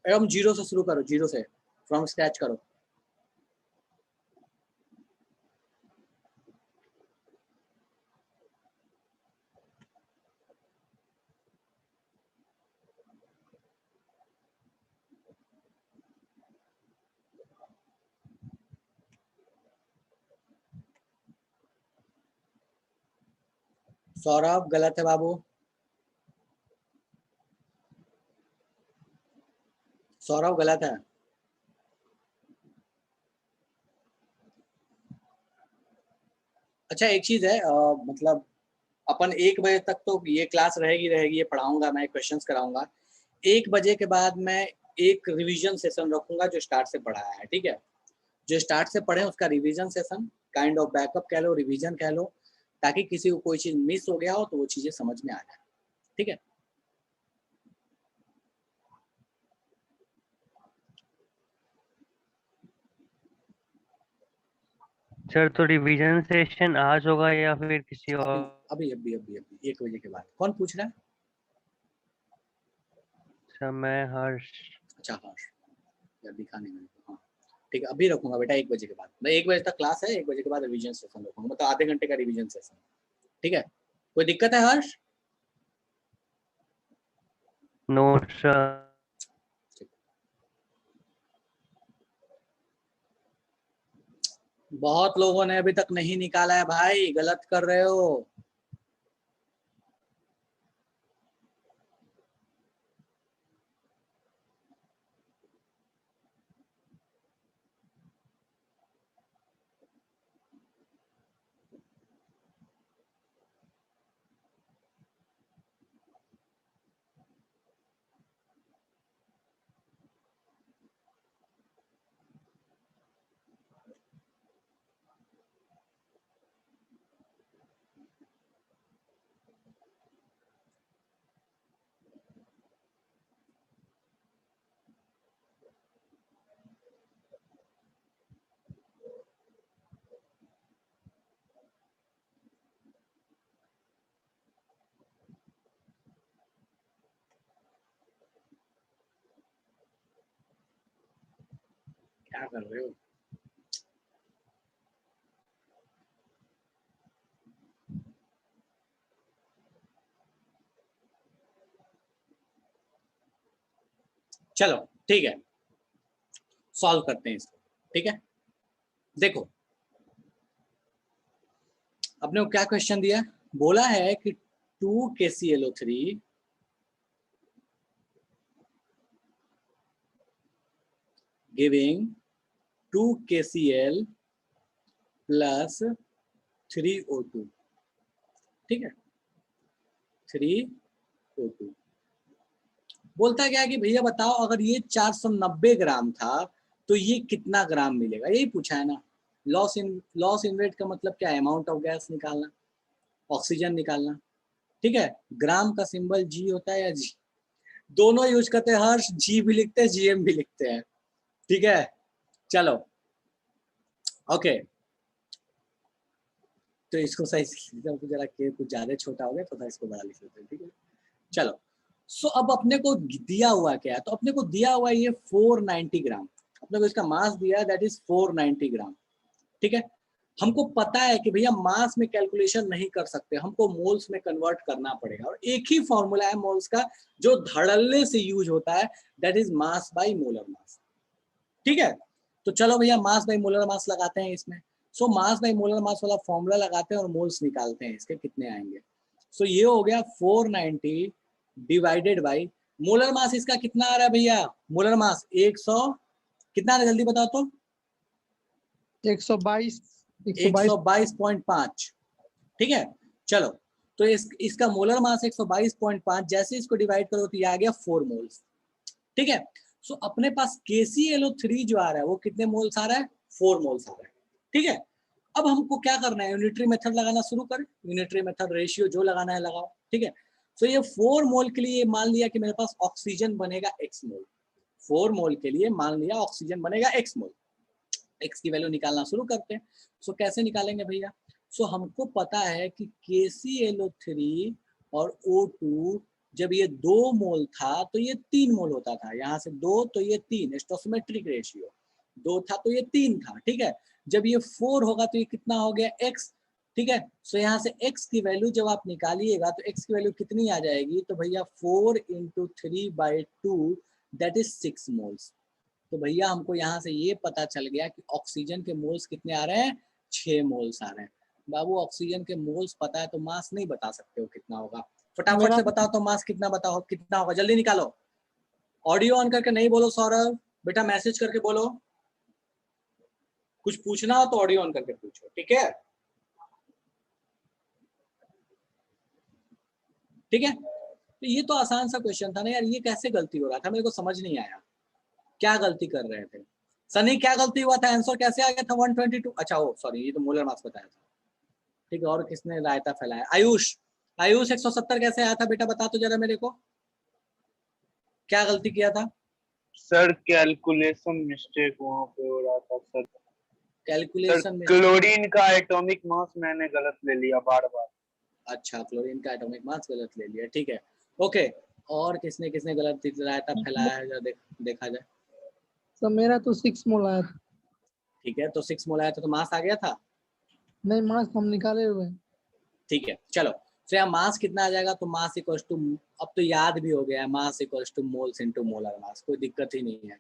एकदम जीरो से शुरू करो, जीरो से, फ्रॉम स्क्रैच करो। सौरभ गलत है बाबू, सौरभ गलत है। अच्छा एक चीज है, मतलब अपन 1 बजे तक तो ये क्लास रहेगी रहेगी, ये पढ़ाऊंगा मैं, क्वेश्चंस कराऊंगा। 1 बजे के बाद मैं एक रिवीजन सेशन रखूंगा जो स्टार्ट से पढ़ाया है, ठीक है? जो स्टार्ट से पढ़े उसका revision session, kind of backup कह लो, रिवीजन कह लो, ताकि किसी को कोई चीज मिस हो गया हो तो वो चीजें समझ में आ जाए, ठीक है? सर तो रिवीजन सेशन आज होगा या फिर किसी अभी और? अभी अभी अभी अभी 1 बजे के बाद। कौन पूछ रहा है? सर मैं हर्ष। अच्छा हर्ष, यार दिखा नहीं मेरे को। हाँ ठीक है, अभी रखूंगा बेटा 1 बजे के बाद। मैं 1 बजे तक क्लास है, 1 बजे के बाद रिवीजन सेशन रखूंगा, मतलब आधे घंटे का रिवीजन सेशन, ठीक है? कोई दिक्कत है हर्ष? No sir. बहुत लोगों ने अभी तक नहीं निकाला है भाई, गलत कर रहे हो। क्या कर रहे हो? चलो ठीक है, सॉल्व करते हैं इसको, ठीक है? देखो अपने को क्या क्वेश्चन दिया, बोला है कि 2 KClO3 giving 2 KCl plus 3O2, ठीक है? 3O2 बोलता क्या है कि भैया बताओ अगर ये 490 ग्राम था तो ये कितना ग्राम मिलेगा, यही पूछा है ना। लॉस इन रेट का मतलब क्या है, अमाउंट ऑफ गैस निकालना, ऑक्सीजन निकालना, ठीक है। ग्राम का सिंबल जी होता है या जी, दोनों यूज करते हैं, हर्ष जी भी लिखते हैं जीएम भी लिखते हैं, ठीक है। चलो ओके, तो इसको सही जरा के कुछ ज्यादा छोटा हो गया तो इसको बड़ा लिख लेते हैं, ठीक है। चलो सो अब अपने को दिया हुआ क्या है, तो अपने को दिया हुआ ये 490 ग्राम, अपने को इसका मास दिया है दैट इज 490 ग्राम, ठीक है। हमको पता है कि भैया मास में कैलकुलेशन नहीं कर सकते, हमको मोल्स में कन्वर्ट करना पड़ेगा, और एक ही फॉर्मूला है मोल्स का जो धड़ल्ले से यूज होता है, that is mass by molar मास, ठीक है। तो चलो भैया मास बाय मोलर मास लगाते हैं इसमें। सो मास बाय मोलर मास वाला फॉर्मूला लगाते हैं और मोल्स निकालते हैं इसके कितने आएंगे। सो ये हो गया 490 डिवाइडेड बाई मोलर मास, इसका कितना आ रहा है भैया, मोलर मास 100 कितना आ रहा है जल्दी बताओ तो, 122 122.5, ठीक है। चलो तो इसका मोलर मास 122.5, जैसे इसको डिवाइड करो तो ये आ गया 4 मोल्स, ठीक है। सो अपने पास KClO3 जो आ रहा है वो कितने मोल्स आ रहा है, 4 मोल्स आ रहा है, ठीक है। अब हमको क्या करना है, यूनिटरी मेथड लगाना शुरू करें, यूनिटरी मेथड रेशियो जो लगाना है लगाओ, ठीक है। सो ये 4 मोल के लिए मान लिया कि मेरे पास ऑक्सीजन बनेगा x मोल, 4 मोल के लिए मान लिया ऑक्सीजन बनेगा x मोल, x की वैल्यू निकालना शुरू करते हैं। सो कैसे निकालेंगे भैया, सो हमको पता है कि KClO3 और O2 जब ये 2 मोल था तो ये 3 मोल होता था, यहाँ से 2 तो ये 3, स्टोसिमेट्रिक रेशियो 2 था तो ये 3 था, ठीक है। जब ये 4 होगा तो ये कितना हो गया x, ठीक है। सो यहाँ से x की वैल्यू जब आप निकालिएगा तो x की वैल्यू कितनी आ जाएगी, तो भैया 4 × 3/2 दैट इज 6 मोल्स। तो भैया हमको यहाँ से ये पता चल गया कि ऑक्सीजन के मोल्स कितने आ रहे हैं, 6 मोल्स आ रहे हैं। बाबू ऑक्सीजन के मोल्स पता है तो मास नहीं बता सकते हो कितना होगा, फटाफट मेरा से बताओ तो मास कितना बताओ, कितना होगा जल्दी निकालो। ऑडियो ऑन करके नहीं बोलो सौरभ, बेटा मैसेज करके बोलो, कुछ पूछना हो तो ऑडियो ऑन करके पूछो, ठीक है, ठीक है। तो ये तो आसान सा क्वेश्चन था ना यार, ये कैसे गलती हो रहा था, मेरे को समझ नहीं आया क्या गलती कर रहे थे। सनी क्या गलती हुआ था, आंसर कैसे आ गया था 122, अच्छा ओ सॉरी ये तो मोलर मास बताया था, ठीक है। और किसने रायता फैलाया, आयुष, आयुष 170 कैसे आया था बेटा बता तो जरा मेरे को, क्या गलती किया था। सर कैलकुलेशन मिस्टेक वहाँ पे हो रहा था सर। कैलकुलेशन में क्लोरीन का एटॉमिक मास मैंने गलत ले लिया बार बार। अच्छा क्लोरीन का एटॉमिक मास गलत ले लिया, ठीक है ओके। और किसने किसने गलत रायता फैलाया है जरा देखा जाए। सर मेरा तो 6 मोल आया था। ठीक है तो 6 मोल आया था तो मास आ गया था, नहीं मास हम निकाले हुए हैं। ठीक है। चलो तो यहाँ मास कितना आ जाएगा, तो मास इक्वल्स टू, अब तो याद भी हो गया है, mass equals to moles into molar mass, कोई दिक्कत ही नहीं है।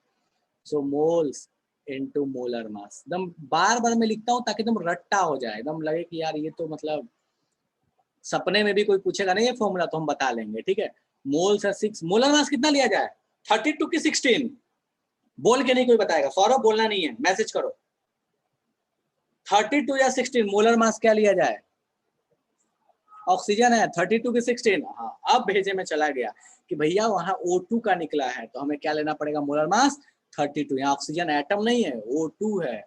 So moles into molar mass, एकदम बार बार मैं लिखता हूँ ताकि एकदम रट्टा हो जाए, एकदम लगे कि यार ये तो मतलब सपने में भी कोई पूछेगा नहीं ये फॉर्मूला तो हम बता लेंगे, ठीक है। मोल्स है 6, मोलर मास कितना लिया जाए, 32 की 16, बोल के नहीं कोई बताएगा, सौरभ बोलना नहीं है, मैसेज करो 32 या 16 मोलर मास क्या लिया जाए, ऑक्सीजन है 32 की 16, हाँ अब भेजे में चला गया कि भैया वहां O2 का निकला है तो हमें क्या लेना पड़ेगा, मोलर मास 32, यहाँ ऑक्सीजन एटम नहीं है O2 है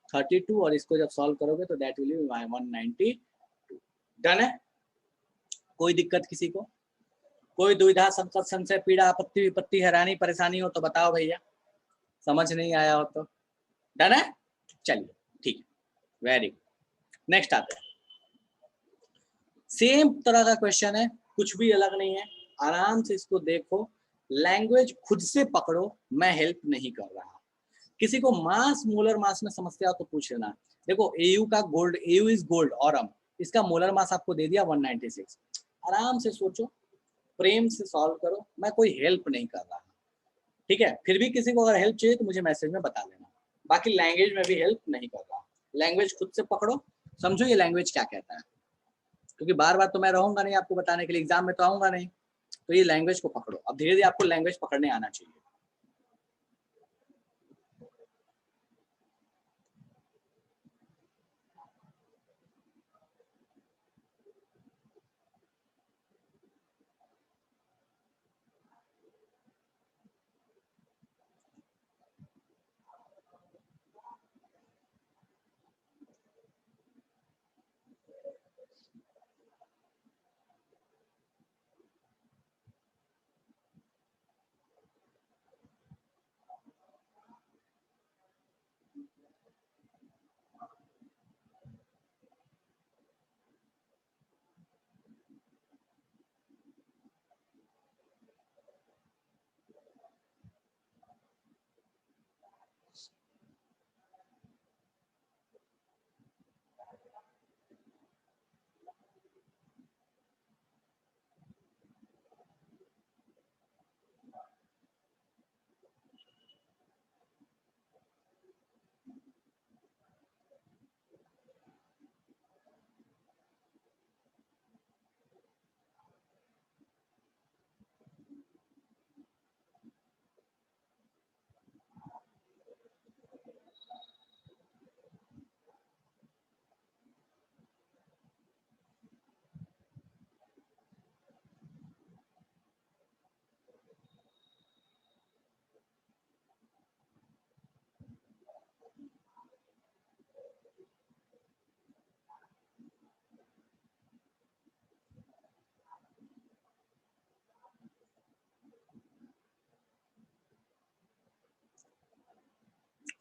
32, और इसको जब सॉल्व करोगे तो दैट विल बी 192। डन है, कोई दिक्कत किसी को, कोई दुविधा संकट संशय पीड़ा आपत्ति विपत्ति हैरानी परेशानी हो तो बताओ भैया, समझ नहीं आया हो तो। डन है, चलिए ठीक है, वेरी गुड। नेक्स्ट आते हैं, सेम तरह का क्वेश्चन है, कुछ भी अलग नहीं है, आराम से इसको देखो, लैंग्वेज खुद से पकड़ो, मैं हेल्प नहीं कर रहा। किसी को मास मोलर मास में समस्या हो तो पूछ लेना। देखो एयू का gold, AU is gold Aurum, इसका मोलर मास आपको दे दिया 196, आराम से सोचो, प्रेम से सॉल्व करो, मैं कोई हेल्प नहीं कर रहा, ठीक है। फिर भी किसी को अगर हेल्प चाहिए तो मुझे मैसेज में बता देना, बाकी लैंग्वेज में भी हेल्प नहीं कर रहा, लैंग्वेज खुद से पकड़ो, समझो ये लैंग्वेज क्या कहता है, क्योंकि बार बार तो मैं रहूंगा नहीं आपको बताने के लिए, एग्जाम में तो आऊंगा नहीं, तो ये लैंग्वेज को पकड़ो, अब धीरे धीरे आपको लैंग्वेज पकड़ने आना चाहिए।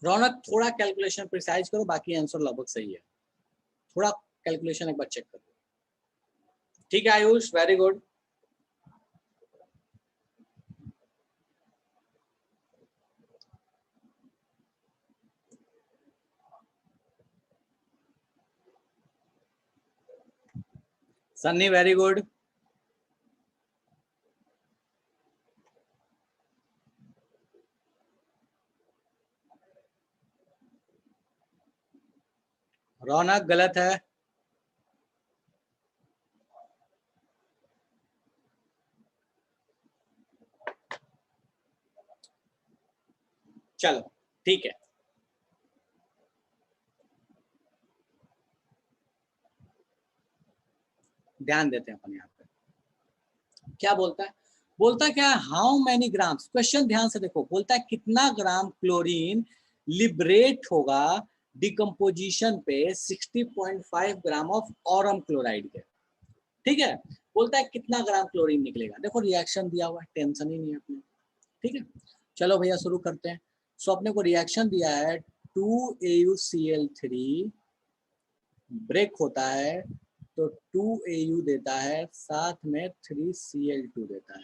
रौनक थोड़ा कैलकुलेशन प्रिसाइज करो, बाकी आंसर लगभग सही है, थोड़ा कैलकुलेशन एक बार चेक करो। ठीक है Ayush, very good. Sunny very good. Raunak गलत है। चलो ठीक है, ध्यान देते हैं अपन यहाँ पे क्या बोलता है। बोलता है क्या, हाउ मैनी ग्राम्स, क्वेश्चन ध्यान से देखो, बोलता है कितना ग्राम क्लोरीन लिबरेट होगा डिकम्पोजिशन पे 60.5 ग्राम ऑफ ऑरम क्लोराइड के। ठीक है, बोलता है कितना ग्राम क्लोरीन निकलेगा। देखो रिएक्शन दिया हुआ है, टेंशन ही नहीं है अपने। ठीक है, चलो भैया शुरू करते हैं। सो अपने को रिएक्शन दिया है 2AuCl3 ब्रेक होता है तो 2Au देता है, साथ में 3Cl2 देता है।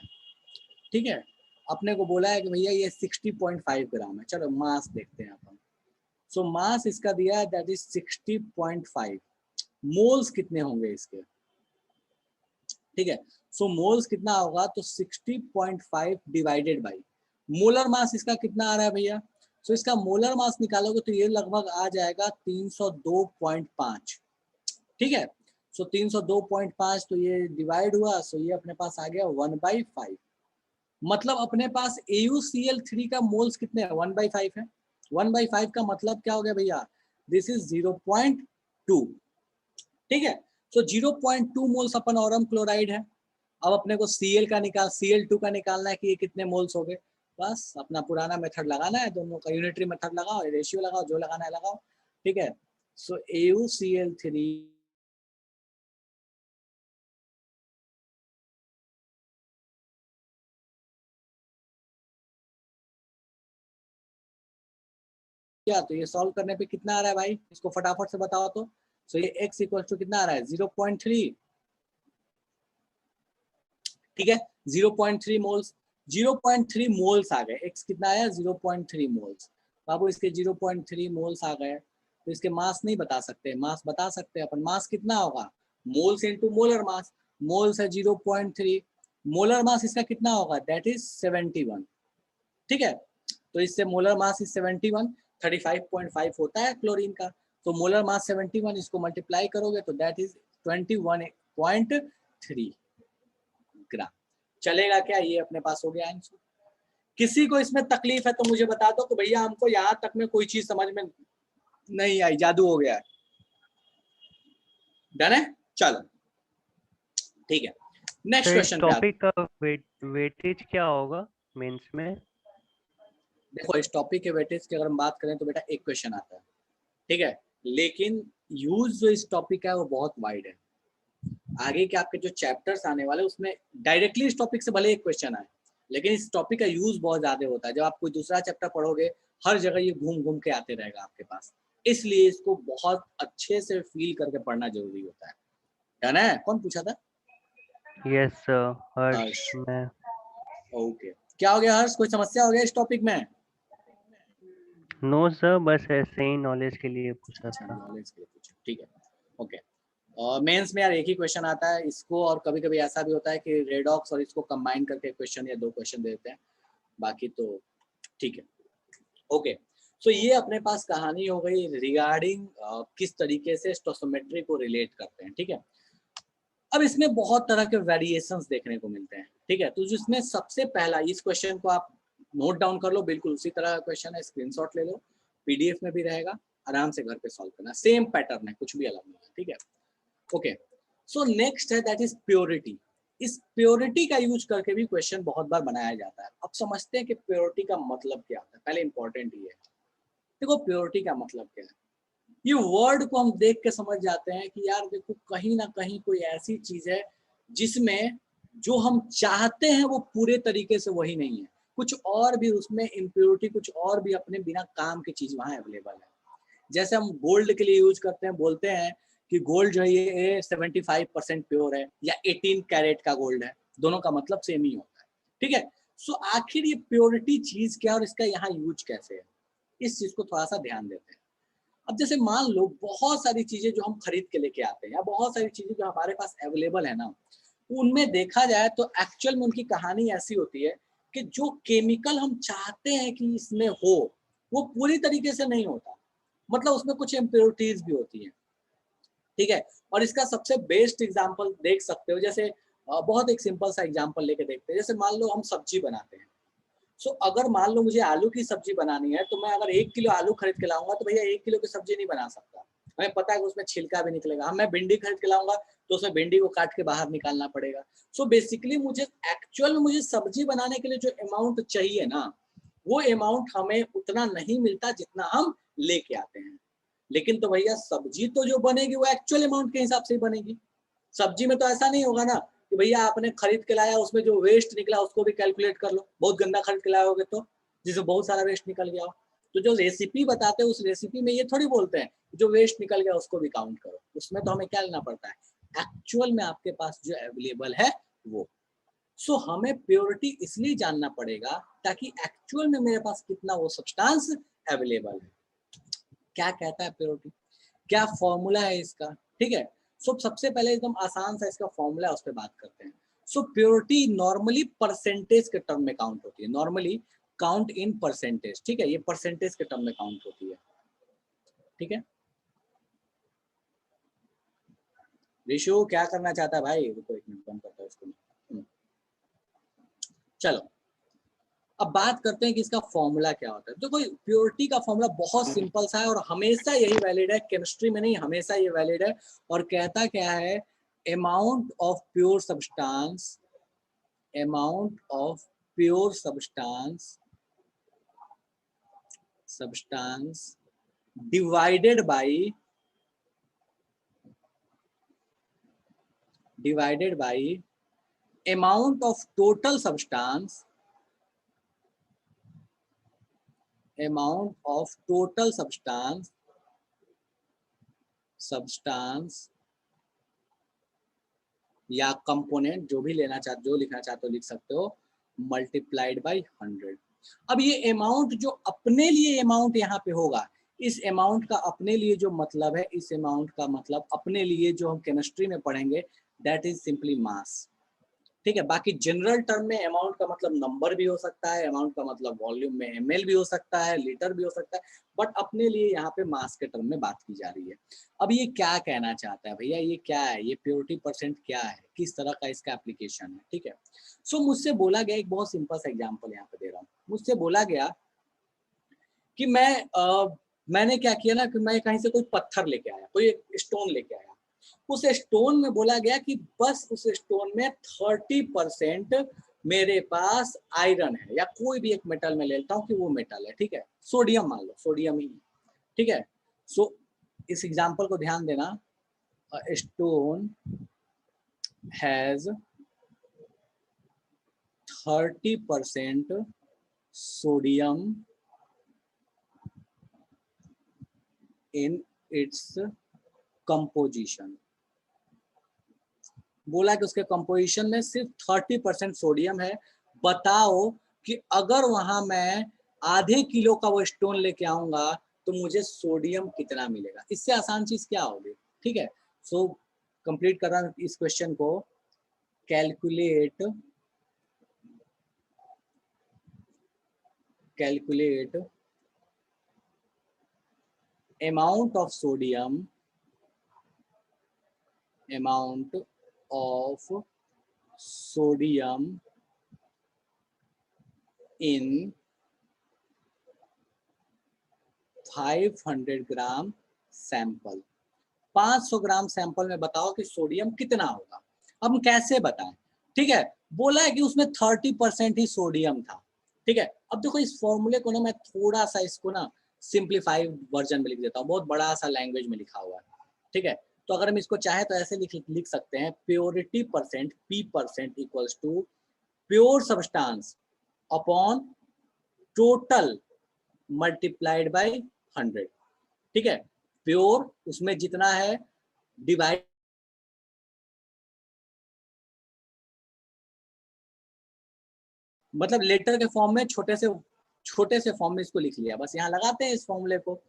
ठीक है, अपने को बोला है कि भैया ये 60.5 ग्राम है। चलो मास देखते हैं अपन। सो मास इसका दिया है दैट इज 60.5। मोल्स कितने होंगे इसके। ठीक है, सो मोल्स कितना होगा, तो 60.5 डिवाइडेड बाई मोलर मास इसका कितना आ रहा है भैया। सो इसका मोलर मास निकालोगे तो ये लगभग आ जाएगा 302.5। ठीक है, सो 302.5 तो ये डिवाइड हुआ, सो ये अपने पास आ गया 1/5। मतलब अपने पास AuCl3 का मोल्स कितने हैं, 1/5 है। 1/5 का मतलब क्या हो गया भैया, दिस इज 0.2। ठीक है, सो 0.2 मोल्स अपन ऑरम क्लोराइड है। अब अपने को Cl2 का निकालना है कि ये कितने मोल्स हो गए। बस अपना पुराना मेथड लगाना है, दोनों का यूनिटरी मेथड लगाओ, रेशियो लगाओ, जो लगाना है लगाओ। ठीक है, सो AuCl3 क्या, तो ये सॉल्व करने पे कितना आ रहा है भाई, इसको फटाफट से बताओ तो। सो ये x इक्वल टू कितना आ रहा है, 0.3। ठीक है, 0.3 मोल्स, 0.3 मोल्स आ गए। x कितना आया, 0.3 मोल्स। बाबू इसके 0.3 मोल्स आ गए, तो इसके मास नहीं बता सकते, मास बता सकते हैं अपन। मास कितना होगा, मोल्स इनटू मोलर मास। मोल्स है 0.3, मोलर मास इसका कितना होगा, दैट इज 71। ठीक है, तो इससे मोलर मास इज 71, 35.5 होता है क्लोरीन का। तो मोलर मास 71, इसको मल्टीप्लाई करोगे तो दैट इज 21.3 ग्राम। चलेगा क्या, ये अपने पास हो गया आंसर। किसी को इसमें तकलीफ है तो मुझे बता दो कि भैया हमको यहाँ तक में कोई चीज समझ में नहीं आई, जादू हो गया है। डन है, चलो ठीक है, नेक्स्ट सर इस क्वेश्चन पे आते हैं। टॉपिक का वेटेज क्या होगा मेंस में। देखो इस टॉपिक के वेटेज की अगर हम बात करें तो बेटा एक क्वेश्चन आता है। ठीक है, लेकिन यूज जो इस टॉपिक का है वो बहुत वाइड है। आगे के आपके जो चैप्टर्स आने वाले उसमें डायरेक्टली इस टॉपिक से भले एक क्वेश्चन आए, लेकिन इस टॉपिक का यूज बहुत ज्यादा होता है। जब आप कोई दूसरा चैप्टर पढ़ोगे हर जगह ये घूम घूम के आते रहेगा आपके पास, इसलिए इसको बहुत अच्छे से फील करके पढ़ना जरूरी होता है। डन है, कौन पूछा था। यस सर, हर्ष। हर्ष में। ओके, क्या हो गया हर्ष, कोई समस्या हो गया इस टॉपिक में। नो सर, बस ऐसे ही नॉलेज के लिए पूछा अच्छा, था। नॉलेज के लिए पूछा, ठीक है ओके। मेंस में यार एक ही क्वेश्चन आता है इसको, और कभी कभी ऐसा भी होता है कि रेडॉक्स और इसको कंबाइन करके क्वेश्चन या 2 क्वेश्चन देते हैं, बाकी तो ठीक है ओके। सो ये अपने पास कहानी हो गई रिगार्डिंग किस तरीके से स्टोसियोमेट्री को रिलेट करते हैं। ठीक है, अब इसमें बहुत तरह के वेरिएशंस देखने को मिलते हैं। ठीक है, तो जिसमें सबसे पहला, इस क्वेश्चन को आप नोट डाउन कर लो, बिल्कुल उसी तरह का क्वेश्चन है, स्क्रीनशॉट ले लो, पीडीएफ में भी रहेगा, आराम से घर पे सॉल्व करना, सेम पैटर्न है, कुछ भी अलग नहीं है। ठीक है ओके, सो नेक्स्ट है दैट इज प्योरिटी। इस प्योरिटी का यूज करके भी क्वेश्चन बहुत बार बनाया जाता है। अब समझते हैं कि प्योरिटी का मतलब क्या होता है। पहले इंपॉर्टेंट ये है, देखो प्योरिटी का मतलब क्या है। ये वर्ड को हम देख के समझ जाते हैं कि यार देखो कहीं ना कहीं कोई ऐसी चीज है जिसमें जो हम चाहते हैं वो पूरे तरीके से वही नहीं है। कुछ और भी उसमें इम्प्योरिटी, कुछ और भी अपने बिना काम की चीज वहाँ अवेलेबल है। जैसे हम गोल्ड के लिए यूज करते हैं, बोलते हैं कि गोल्ड जो है ये 75% प्योर है या 18 कैरेट का गोल्ड है, दोनों का मतलब सेम ही होता है। ठीक है, सो आखिर ये प्योरिटी चीज क्या और इसका यहाँ यूज कैसे है, इस चीज को थोड़ा सा ध्यान देते हैं। अब जैसे मान लो बहुत सारी चीजें जो हम खरीद के लेके आते हैं या बहुत सारी चीजें जो हमारे पास अवेलेबल है ना, उनमें देखा जाए तो एक्चुअल में उनकी कहानी ऐसी होती है कि जो केमिकल हम चाहते हैं कि इसमें हो वो पूरी तरीके से नहीं होता, मतलब उसमें कुछ इम्प्योरिटीज भी होती हैं। ठीक है, और इसका सबसे बेस्ट एग्जांपल देख सकते हो, जैसे बहुत एक सिंपल सा एग्जांपल लेके देखते हैं। जैसे मान लो हम सब्जी बनाते हैं, सो अगर मान लो मुझे आलू की सब्जी बनानी है तो मैं अगर 1 किलो आलू खरीद के लाऊंगा तो भैया 1 किलो की सब्जी नहीं बना सकता, हमें पता है कि उसमें छिलका भी निकलेगा। मैं भिंडी खरीद के लाऊंगा तो उसमें भिंडी को काट के बाहर निकालना पड़ेगा। सो बेसिकली मुझे एक्चुअल में मुझे सब्जी बनाने के लिए जो अमाउंट चाहिए ना, वो अमाउंट हमें उतना नहीं मिलता जितना हम लेके आते हैं। लेकिन तो भैया सब्जी तो जो बनेगी वो एक्चुअल अमाउंट के हिसाब से ही बनेगी। सब्जी में तो ऐसा नहीं होगा ना कि भैया आपने खरीद के लाया उसमें जो वेस्ट निकला उसको भी कैलकुलेट कर लो, बहुत गंदा खरीद के लाए होगे तो जिसमें बहुत सारा वेस्ट निकल गया हो। तो जो रेसिपी बताते हैं उस रेसिपी में ये थोड़ी बोलते हैं जो वेस्ट निकल गया उसको भी काउंट करो, उसमें तो हमें क्या लेना पड़ता है, एक्चुअल में आपके पास जो अवेलेबल है वो। सो हमें प्योरिटी इसलिए जानना पड़ेगा ताकि एक्चुअल में मेरे पास कितना वो सब्सटेंस अवेलेबल है। क्या कहता है प्योरिटी, क्या फॉर्मूला है इसका। ठीक है, सो सबसे पहले एकदम आसान सा इसका फॉर्मूला उस पर बात करते हैं। सो प्योरिटी नॉर्मली परसेंटेज के टर्म में काउंट होती है, नॉर्मली काउंट इन परसेंटेज। ठीक है, ये परसेंटेज के टर्म में काउंट होती है। ठीक है, ऋषु क्या करना चाहता है भाई, रुको एक मिनट बंद करता है उसको। चलो अब बात करते हैं कि इसका फॉर्मूला क्या होता है। देखो प्योरिटी का फॉर्मूला बहुत सिंपल सा है और हमेशा यही वैलिड है, केमिस्ट्री में नहीं, हमेशा ये वैलिड है। और कहता क्या है, amount of pure substance, amount of pure substance divided by amount of total substance या कंपोनेंट, जो भी लेना चाहते, जो लिखना चाहते हो लिख सकते हो, मल्टीप्लाइड बाय 100। अब ये अमाउंट जो अपने लिए अमाउंट यहाँ पे होगा, इस अमाउंट का अपने लिए जो मतलब है, इस अमाउंट का मतलब अपने लिए जो हम केमिस्ट्री में पढ़ेंगे, दैट इज सिंपली मास। ठीक है, बाकी जनरल टर्म में अमाउंट का मतलब नंबर भी हो सकता है, अमाउंट का मतलब वॉल्यूम में ml भी हो सकता है, लीटर भी हो सकता है, बट अपने लिए यहाँ पे मास के टर्म में बात की जा रही है। अब ये क्या कहना चाहता है भैया, ये क्या है, ये प्योरिटी परसेंट क्या है, किस तरह का इसका एप्लीकेशन है। ठीक है, सो मुझसे बोला गया, एक बहुत सिंपल सा एग्जाम्पल यहाँ पे दे रहा हूँ। मुझसे बोला गया कि मैंने क्या किया ना कि मैं कहीं से कोई पत्थर लेके आया, कोई एक स्टोन लेके आया, उस स्टोन में बोला गया कि बस उस स्टोन में 30% मेरे पास आयरन है, या कोई भी एक मेटल में ले लेता हूँ कि वो मेटल है। ठीक है, सोडियम मान लो, सोडियम ही। ठीक है, सो इस एग्जांपल को ध्यान देना, stone has 30% sodium in its composition. बोला कि उसके कंपोजिशन में सिर्फ 30% सोडियम है। बताओ कि अगर वहां मैं आधे किलो का वो स्टोन लेके आऊंगा तो मुझे सोडियम कितना मिलेगा। इससे आसान चीज क्या होगी। ठीक है, सो कंप्लीट कर रहा हूं इस क्वेश्चन को। Calculate amount of sodium in 500 gram sample. 500 gram sample में बताओ कि सोडियम कितना होगा। अब हम कैसे बताएं। ठीक है, बोला है कि उसमें 30% ही सोडियम था। ठीक है, अब देखो इस फॉर्मूले को ना मैं थोड़ा सा इसको ना सिंप्लीफाइड वर्जन में लिख देता हूँ, बहुत बड़ा सा लैंग्वेज में लिखा हुआ है। ठीक है, तो अगर हम इसको चाहे तो ऐसे लिख सकते हैं, purity percent P% equals to pure substance upon total multiplied by 100। ठीक है, प्योर उसमें जितना है डिवाइड, मतलब लेटर के फॉर्म में छोटे से फॉर्म में इसको लिख लिया, बस यहाँ लगाते हैं इस फॉर्मूले को।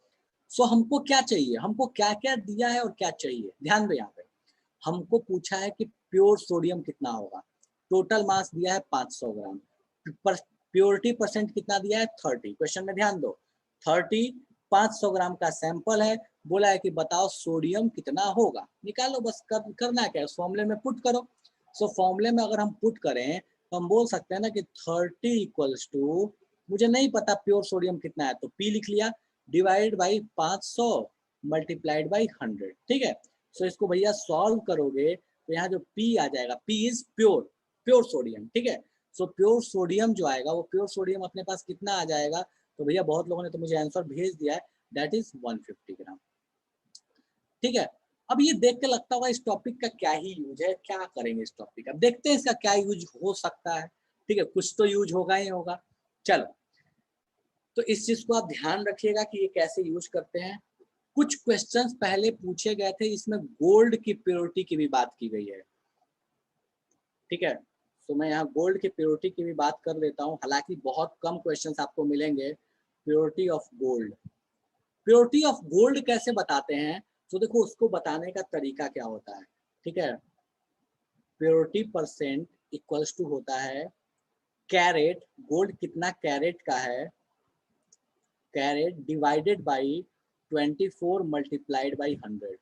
सो हमको क्या चाहिए, हमको क्या क्या दिया है और क्या चाहिए, ध्यान दो यहाँ पे। हमको पूछा है कि प्योर सोडियम कितना होगा, टोटल मास दिया है 500 ग्राम, प्योरिटी परसेंट कितना दिया है 30। क्वेश्चन में ध्यान दो, 30 500 ग्राम का सैंपल है, बोला है कि बताओ सोडियम कितना होगा, निकालो बस। करना क्या है, फॉर्मूले में पुट करो। सो फॉर्मूले में अगर हम पुट करें तो हम बोल सकते हैं ना कि 30 इक्वल्स टू, मुझे नहीं पता प्योर सोडियम कितना है तो P लिख लिया, डिवाइड बाई 500 मल्टीप्लाइड बाई 100। ठीक है, सो इसको भैया सॉल्व करोगे तो यहाँ जो P आ जाएगा, P इज प्योर सोडियम। ठीक है, सो प्योर सोडियम जो आएगा वो प्योर सोडियम अपने पास कितना आ जाएगा, तो भैया बहुत लोगों ने तो मुझे आंसर भेज दिया है, दैट इज 150 ग्राम। ठीक है, अब ये देख के लगता होगा इस टॉपिक का क्या ही यूज है, क्या करेंगे इस टॉपिक का, देखते हैं इसका क्या यूज हो सकता है। ठीक है, कुछ तो यूज होगा ही होगा। चलो, तो इस चीज को आप ध्यान रखिएगा कि ये कैसे यूज करते हैं। कुछ क्वेश्चंस पहले पूछे गए थे, इसमें गोल्ड की प्योरिटी की भी बात की गई है। ठीक है, तो मैं यहाँ गोल्ड की प्योरिटी की भी बात कर लेता हूँ, हालांकि बहुत कम क्वेश्चंस आपको मिलेंगे। Purity of gold, purity of gold कैसे बताते हैं, तो देखो उसको बताने का तरीका क्या होता है। ठीक है, प्योरिटी परसेंट इक्वल्स टू होता है कैरेट, गोल्ड कितना कैरेट का है, carat divided by 24 multiplied by 100।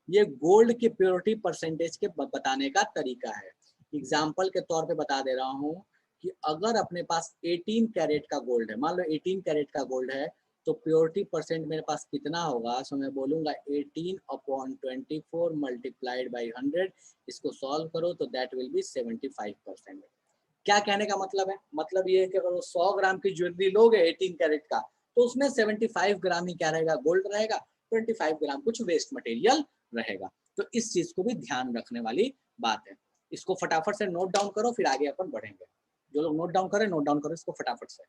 ये गोल्ड की प्योरिटी परसेंटेज के बताने का तरीका है। एग्जाम्पल के तौर पे बता दे रहा हूँ कि अगर अपने पास 18 कैरेट का गोल्ड है, मान लो 18 कैरेट का गोल्ड है, तो प्योरिटी परसेंट मेरे पास कितना होगा, सो मैं बोलूंगा 18 अपॉन 24 मल्टीप्लाइड बाई 100। इसको सॉल्व करो तो दैट विल बी 75%। क्या कहने का मतलब है, मतलब ये है कि अगर वो 100 ग्राम की ज्वेलरी लोगे 18 कैरेट का, तो उसमें 75 ग्राम ही क्या रहेगा, गोल्ड रहेगा, 25 ग्राम कुछ वेस्ट मटेरियल रहेगा। तो इस चीज को भी ध्यान रखने वाली बात है। इसको फटाफट से नोट डाउन करो, फिर आगे अपन बढ़ेंगे। जो लोग नोट डाउन करें, नोट डाउन करो इसको फटाफट से।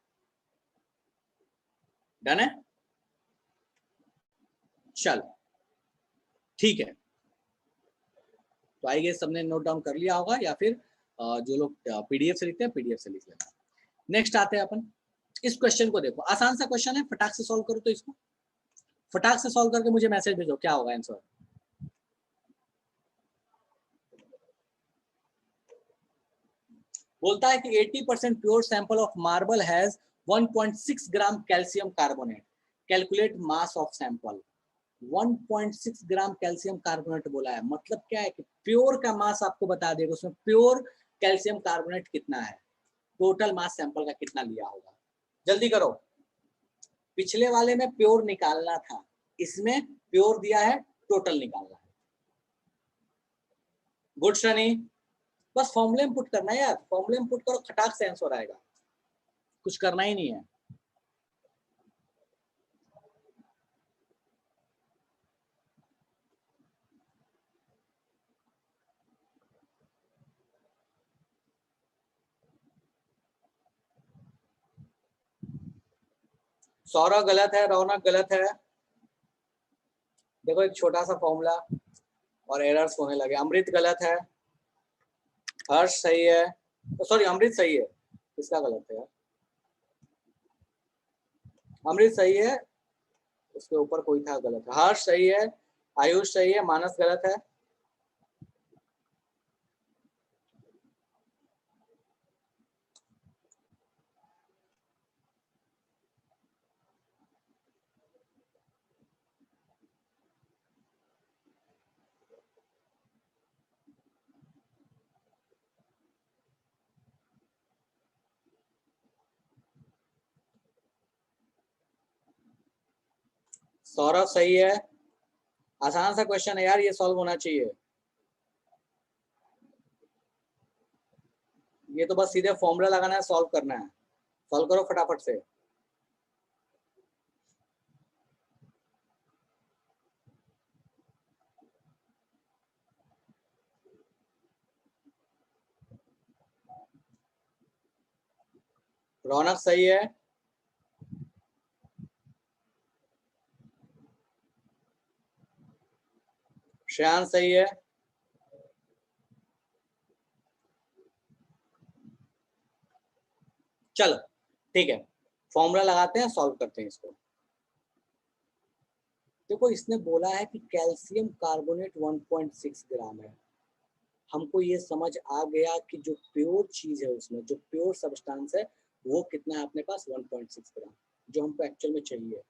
डन है, चलो ठीक है। तो आई गेस सबने नोट डाउन कर लिया होगा, या फिर जो लोग पीडीएफ से लिखते हैं पीडीएफ से लिख लेना। नेक्स्ट आते हैं अपन, इस क्वेश्चन को देखो, आसान सा क्वेश्चन है, फटाक से सॉल्व करो। तो इसको फटाक से सॉल्व करके मुझे मैसेज भेजो क्या होगा आंसर। बोलता है कि 80% pure sample of marble has 1.6 gram calcium carbonate, calculate mass of sample. 1.6 gram calcium carbonate बोला है, मतलब क्या है कि प्योर का मास आपको बता देगा, उसमें प्योर कैल्शियम कार्बोनेट कितना है, टोटल मास सैंपल का कितना लिया होगा। जल्दी करो, पिछले वाले में प्योर निकालना था, इसमें प्योर दिया है, टोटल निकालना है। गुड शनि, बस फॉर्मूले में पुट करना है यार, फॉर्मूले में पुट करो, खटाक से आंसर आएगा, कुछ करना ही नहीं है। सौरभ गलत है, रौनक गलत है। देखो एक छोटा सा फॉर्मूला और एरर्स होने लगे। अमृत गलत है, हर्ष सही है, सॉरी अमृत सही है, किसका गलत है यार, अमृत सही है, उसके ऊपर कोई था गलत है। हर्ष सही है, आयुष सही है, मानस गलत है। सौरभ सही है, आसान सा क्वेश्चन है यार, ये सॉल्व होना चाहिए। ये तो बस सीधे फॉर्मूला लगाना है, सॉल्व करना है, सॉल्व करो फटाफट से। रौनक सही है, श्रेयान सही है, चलो ठीक है, फॉर्मूला लगाते हैं, सॉल्व करते हैं इसको। देखो इसने बोला है कि कैल्शियम कार्बोनेट 1.6 ग्राम है। हमको ये समझ आ गया कि जो प्योर चीज है उसमें, जो प्योर सब्सटेंस है वो कितना है अपने पास, 1.6 ग्राम, जो हमको एक्चुअल में चाहिए।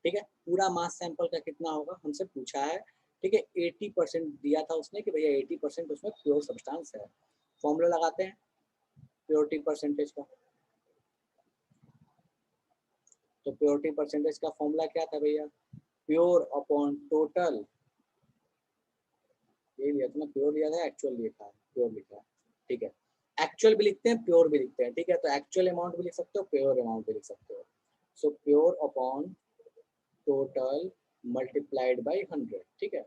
ठीक है, पूरा मास सैंपल का कितना होगा हमसे पूछा है। ठीक है, 80% दिया था उसने कि भैया 80% उसमें प्योर सब्सटेंस है। फॉर्मूला लगाते हैं प्योरिटी परसेंटेज का। तो प्योरिटी परसेंटेज का फॉर्मूला क्या था भैया, प्योर अपॉन टोटल, ये लिया था ना, प्योर लिया था, एक्चुअल लिखा है, प्योर लिखा है। ठीक है, एक्चुअल भी लिखते हैं, प्योर भी लिखते हैं। ठीक है, तो एक्चुअल अमाउंट भी लिख सकते हो, प्योर अमाउंट भी लिख सकते हो। So pure upon total multiplied by 100। ठीक है,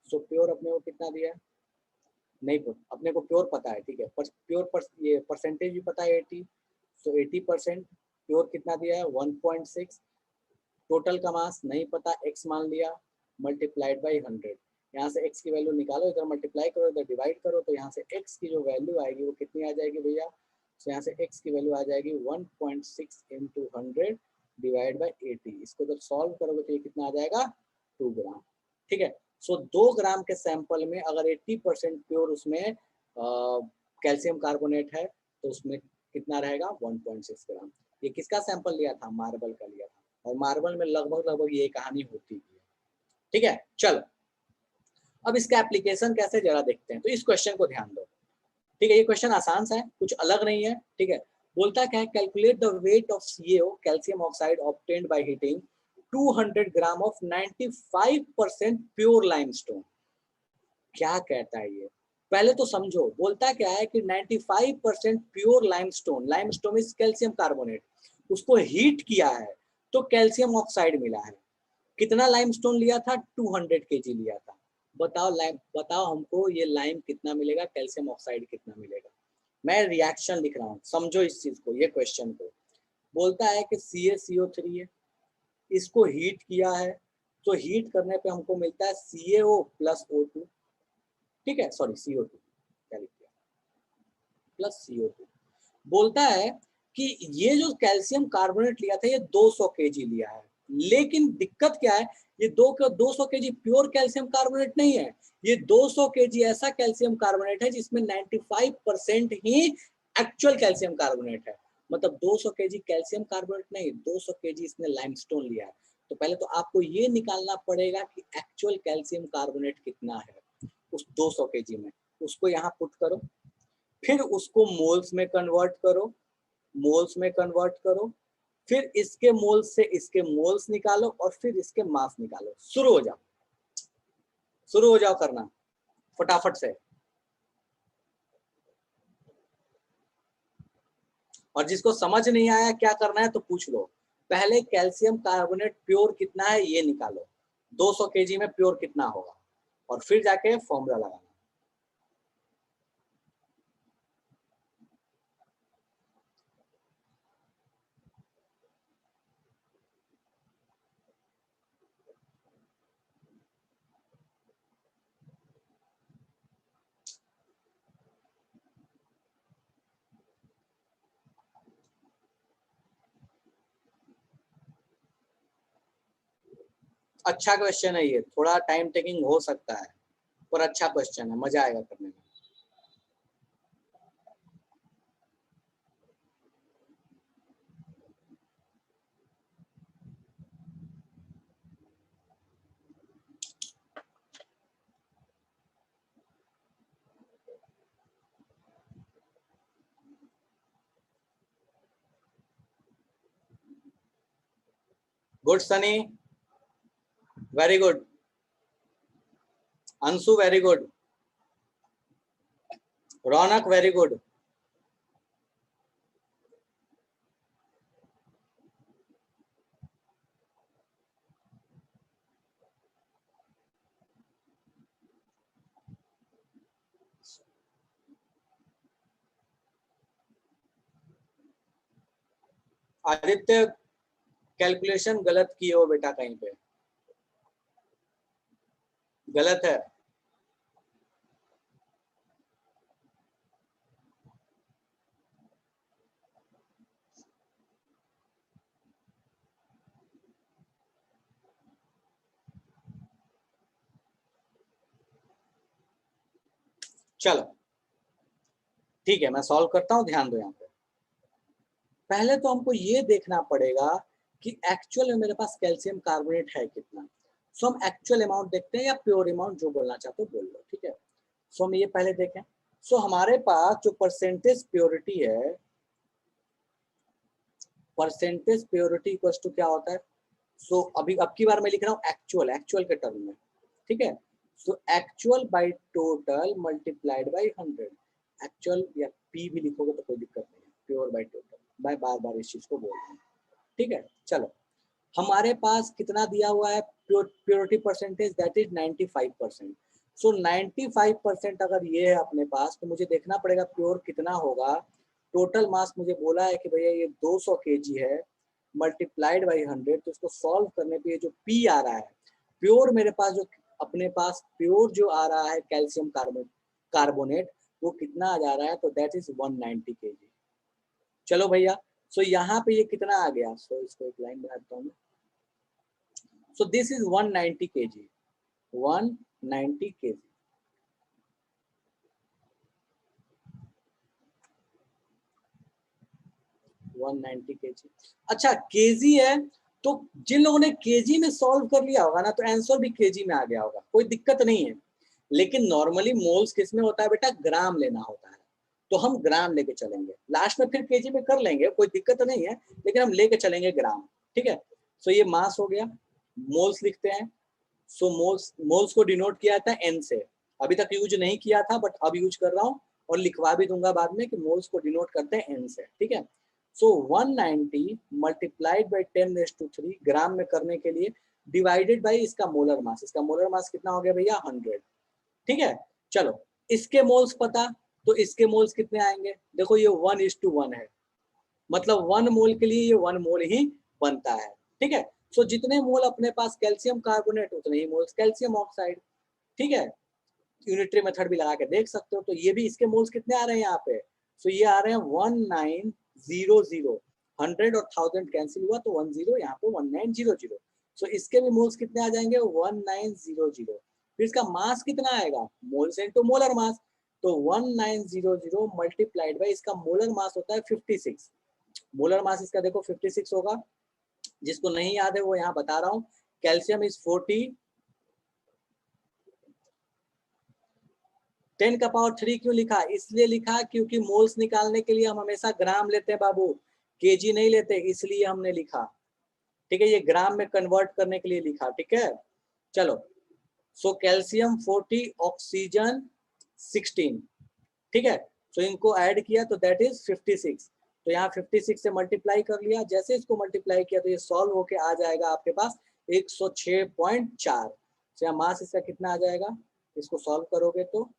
सो प्योर अपने को कितना दिया है, नहीं अपने को प्योर पता है। ठीक है, पर प्योर ये परसेंटेज भी पता है 80, सो 80%। प्योर कितना दिया है 1.6, टोटल का मास नहीं पता, x मान लिया, मल्टीप्लाइड बाई 100। यहाँ से x की वैल्यू निकालो, इधर मल्टीप्लाई करो, इधर डिवाइड करो, तो यहाँ से x की जो वैल्यू आएगी वो कितनी आ जाएगी भैया, तो यहाँ से x की वैल्यू आ जाएगी 1.6 इंटू 100 डिवाइड बाई 80। इसको जब सॉल्व करोगे तो ये कितना आ जाएगा, 2 ग्राम। ठीक है, सो 2 ग्राम के सैंपल में अगर 80% प्योर उसमें कैल्शियम कार्बोनेट है तो उसमें कितना रहेगा, 1.6 ग्राम। ये किसका सैंपल लिया था, मार्बल का लिया था, और मार्बल में लगभग ये कहानी होती है। ठीक है, चलो अब इसका एप्लीकेशन कैसे जरा देखते हैं। तो इस क्वेश्चन को ध्यान दो। ठीक है, ये क्वेश्चन आसान सा है, कुछ अलग नहीं है। ठीक है, बोलता क्या है, calculate the weight of CaO calcium oxide obtained by heating 200 gram of 95% pure limestone. क्या कहता है ये, पहले तो समझो। बोलता क्या है कि 95% pure limestone, limestone is calcium carbonate, उसको हीट किया है तो कैल्शियम ऑक्साइड मिला है। कितना लाइमस्टोन लिया था, 200 kg लिया था। बताओ हमको ये लाइम कितना मिलेगा, कैल्शियम ऑक्साइड कितना मिलेगा। मैं रिएक्शन लिख रहा हूँ, समझो इस चीज को, ये क्वेश्चन को। बोलता है कि CaCO3 है, इसको हीट किया है, तो हीट करने पे हमको मिलता है CaO प्लस O2। ठीक है, सॉरी CO2 क्या लिख दिया, प्लस CO2। बोलता है कि ये जो कैल्शियम कार्बोनेट लिया था ये 200 kg लिया है, लेकिन दिक्कत क्या है, ये 200 kg प्योर कैल्शियम कार्बोनेट नहीं है, ये 200 kg ऐसा कैल्शियम कार्बोनेट है जिसमें 95% ही एक्चुअल कैल्शियम कार्बोनेट है। मतलब 200 kg कैल्शियम कार्बोनेट नहीं, 200 kg इसने लाइमस्टोन लिया है। तो पहले तो आपको ये निकालना पड़ेगा कि एक्चुअल कैल्शियम कार्बोनेट कितना है उस 200 kg में, उसको यहाँ पुट करो, फिर उसको मोल्स में कन्वर्ट करो, मोल्स में कन्वर्ट करो, फिर इसके मोल्स से इसके मोल्स निकालो, और फिर इसके मास निकालो। शुरू हो जाओ, शुरू हो जाओ करना फटाफट से। और जिसको समझ नहीं आया क्या करना है तो पूछ लो। पहले कैल्शियम कार्बोनेट प्योर कितना है ये निकालो, 200 kg में प्योर कितना होगा, और फिर जाके फॉर्मूला लगाना। अच्छा क्वेश्चन है ये, थोड़ा टाइम टेकिंग हो सकता है, पर अच्छा क्वेश्चन है, मजा आएगा करने में। Good Sunny, very good. Anshu very good, Raunak very good. Aditya calculation गलत किए हो बेटा, कहीं पे गलत है। चलो ठीक है, मैं सॉल्व करता हूं, ध्यान दो यहाँ पे। पहले तो हमको ये देखना पड़ेगा कि एक्चुअल में मेरे पास कैल्शियम कार्बोनेट है कितना। सो हम एक्चुअल अमाउंट देखते हैं या प्योर अमाउंट, जो बोलना चाहते हो बोल लो, ठीक है। सो हम ये पहले देखें। सो हमारे पास जो परसेंटेज प्योरिटी है, परसेंटेज प्योरिटी इक्वल्स टू क्या होता है। सो अभी अब की बार मैं लिख रहा हूँ एक्चुअल, एक्चुअल के टर्म में, ठीक है। So actual by total multiplied by 100। Actual या पी भी लिखोगे तो कोई दिक्कत नहीं है, प्योर बाय टोटल। मैं बार बार इस चीज को बोल रहा हूँ, ठीक है। चलो हमारे पास कितना दिया हुआ है प्योरिटी परसेंटेज, दैट इज 95%। सो 95% अगर ये है अपने पास, तो मुझे देखना पड़ेगा प्योर कितना होगा। टोटल मास मुझे बोला है कि भैया ये 200 kg है, मल्टीप्लाइड बाई 100। तो इसको सॉल्व करने पे जो पी आ रहा है प्योर, मेरे पास जो अपने पास प्योर जो आ रहा है कैल्शियम कार्बोनेट, वो कितना आ जा रहा है, तो दैट इज 190 kg। चलो भैया, सो यहाँ पे ये कितना आ गया। सो इसको एक लाइन बना देता हूँ। So this is 190 kg, 190 kg। अच्छा केजी है, तो जिन लोगों ने केजी में सॉल्व कर लिया होगा ना, तो आंसर भी केजी में आ गया होगा, कोई दिक्कत नहीं है। लेकिन नॉर्मली मोल्स किस में होता है बेटा, ग्राम लेना होता है, तो हम ग्राम लेके चलेंगे। लास्ट में फिर केजी में कर लेंगे, कोई दिक्कत नहीं है, लेकिन हम लेके चलेंगे ग्राम, ठीक है। सो ये मास हो गया, मोल्स लिखते हैं। सो मोल्स को डिनोट किया था एन से, अभी तक यूज नहीं किया था बट अब यूज कर रहा हूँ, और लिखवा भी दूंगा बाद में कि मोल्स को डिनोट करते हैं एन से, ठीक है। सो 190 मल्टीप्लाइड बाई 10⁻³ ग्राम में करने के लिए, डिवाइडेड बाई इसका मोलर मास। इसका मोलर मास कितना हो गया भैया, 100, ठीक है। चलो इसके मोल्स पता, तो इसके मोल्स कितने आएंगे, देखो ये 1:1 है, मतलब 1 मोल के लिए ये 1 मोल ही बनता है, ठीक है। सो जितने मोल अपने पास कैल्शियम कार्बोनेट, उतने ही मोल्स कैल्शियम ऑक्साइड, ठीक है। यूनिटरी मेथड भी लगा के देख सकते हो। तो ये भी इसके मोल्स कितने आ रहे हैं यहाँ पे, सो ये आ रहे हैं 1900। 100 और 1000 कैंसिल हुआ तो 10, यहाँ पे 1900। सो इसके भी मोल्स कितने आ जाएंगे, 1900। फिर इसका मास कितना आएगा, मोल्स इनटू मोलर मास, तो 1900 मल्टीप्लाइड बाई इसका मोलर मास होता है 56। मोलर मास इसका देखो 56 होगा। जिसको नहीं याद है वो यहाँ बता रहा हूँ, कैल्शियम इज 40, 10 का पावर 3 क्यों लिखा, इसलिए लिखा क्योंकि मोल्स निकालने के लिए हम हमेशा ग्राम लेते हैं बाबू, केजी नहीं लेते, इसलिए हमने लिखा, ठीक है। ये ग्राम में कन्वर्ट करने के लिए लिखा, ठीक है। चलो सो कैल्शियम 40, ऑक्सीजन 16, ठीक है। सो इनको ऐड किया तो दैट इज 56। तो यहाँ 56 से मल्टीप्लाई कर लिया, जैसे इसको मल्टीप्लाई किया तो ये सॉल्व होके आ जाएगा आपके पास 106.4। तो यहाँ मास इसका कितना आ जाएगा, इसको सॉल्व करोगे तो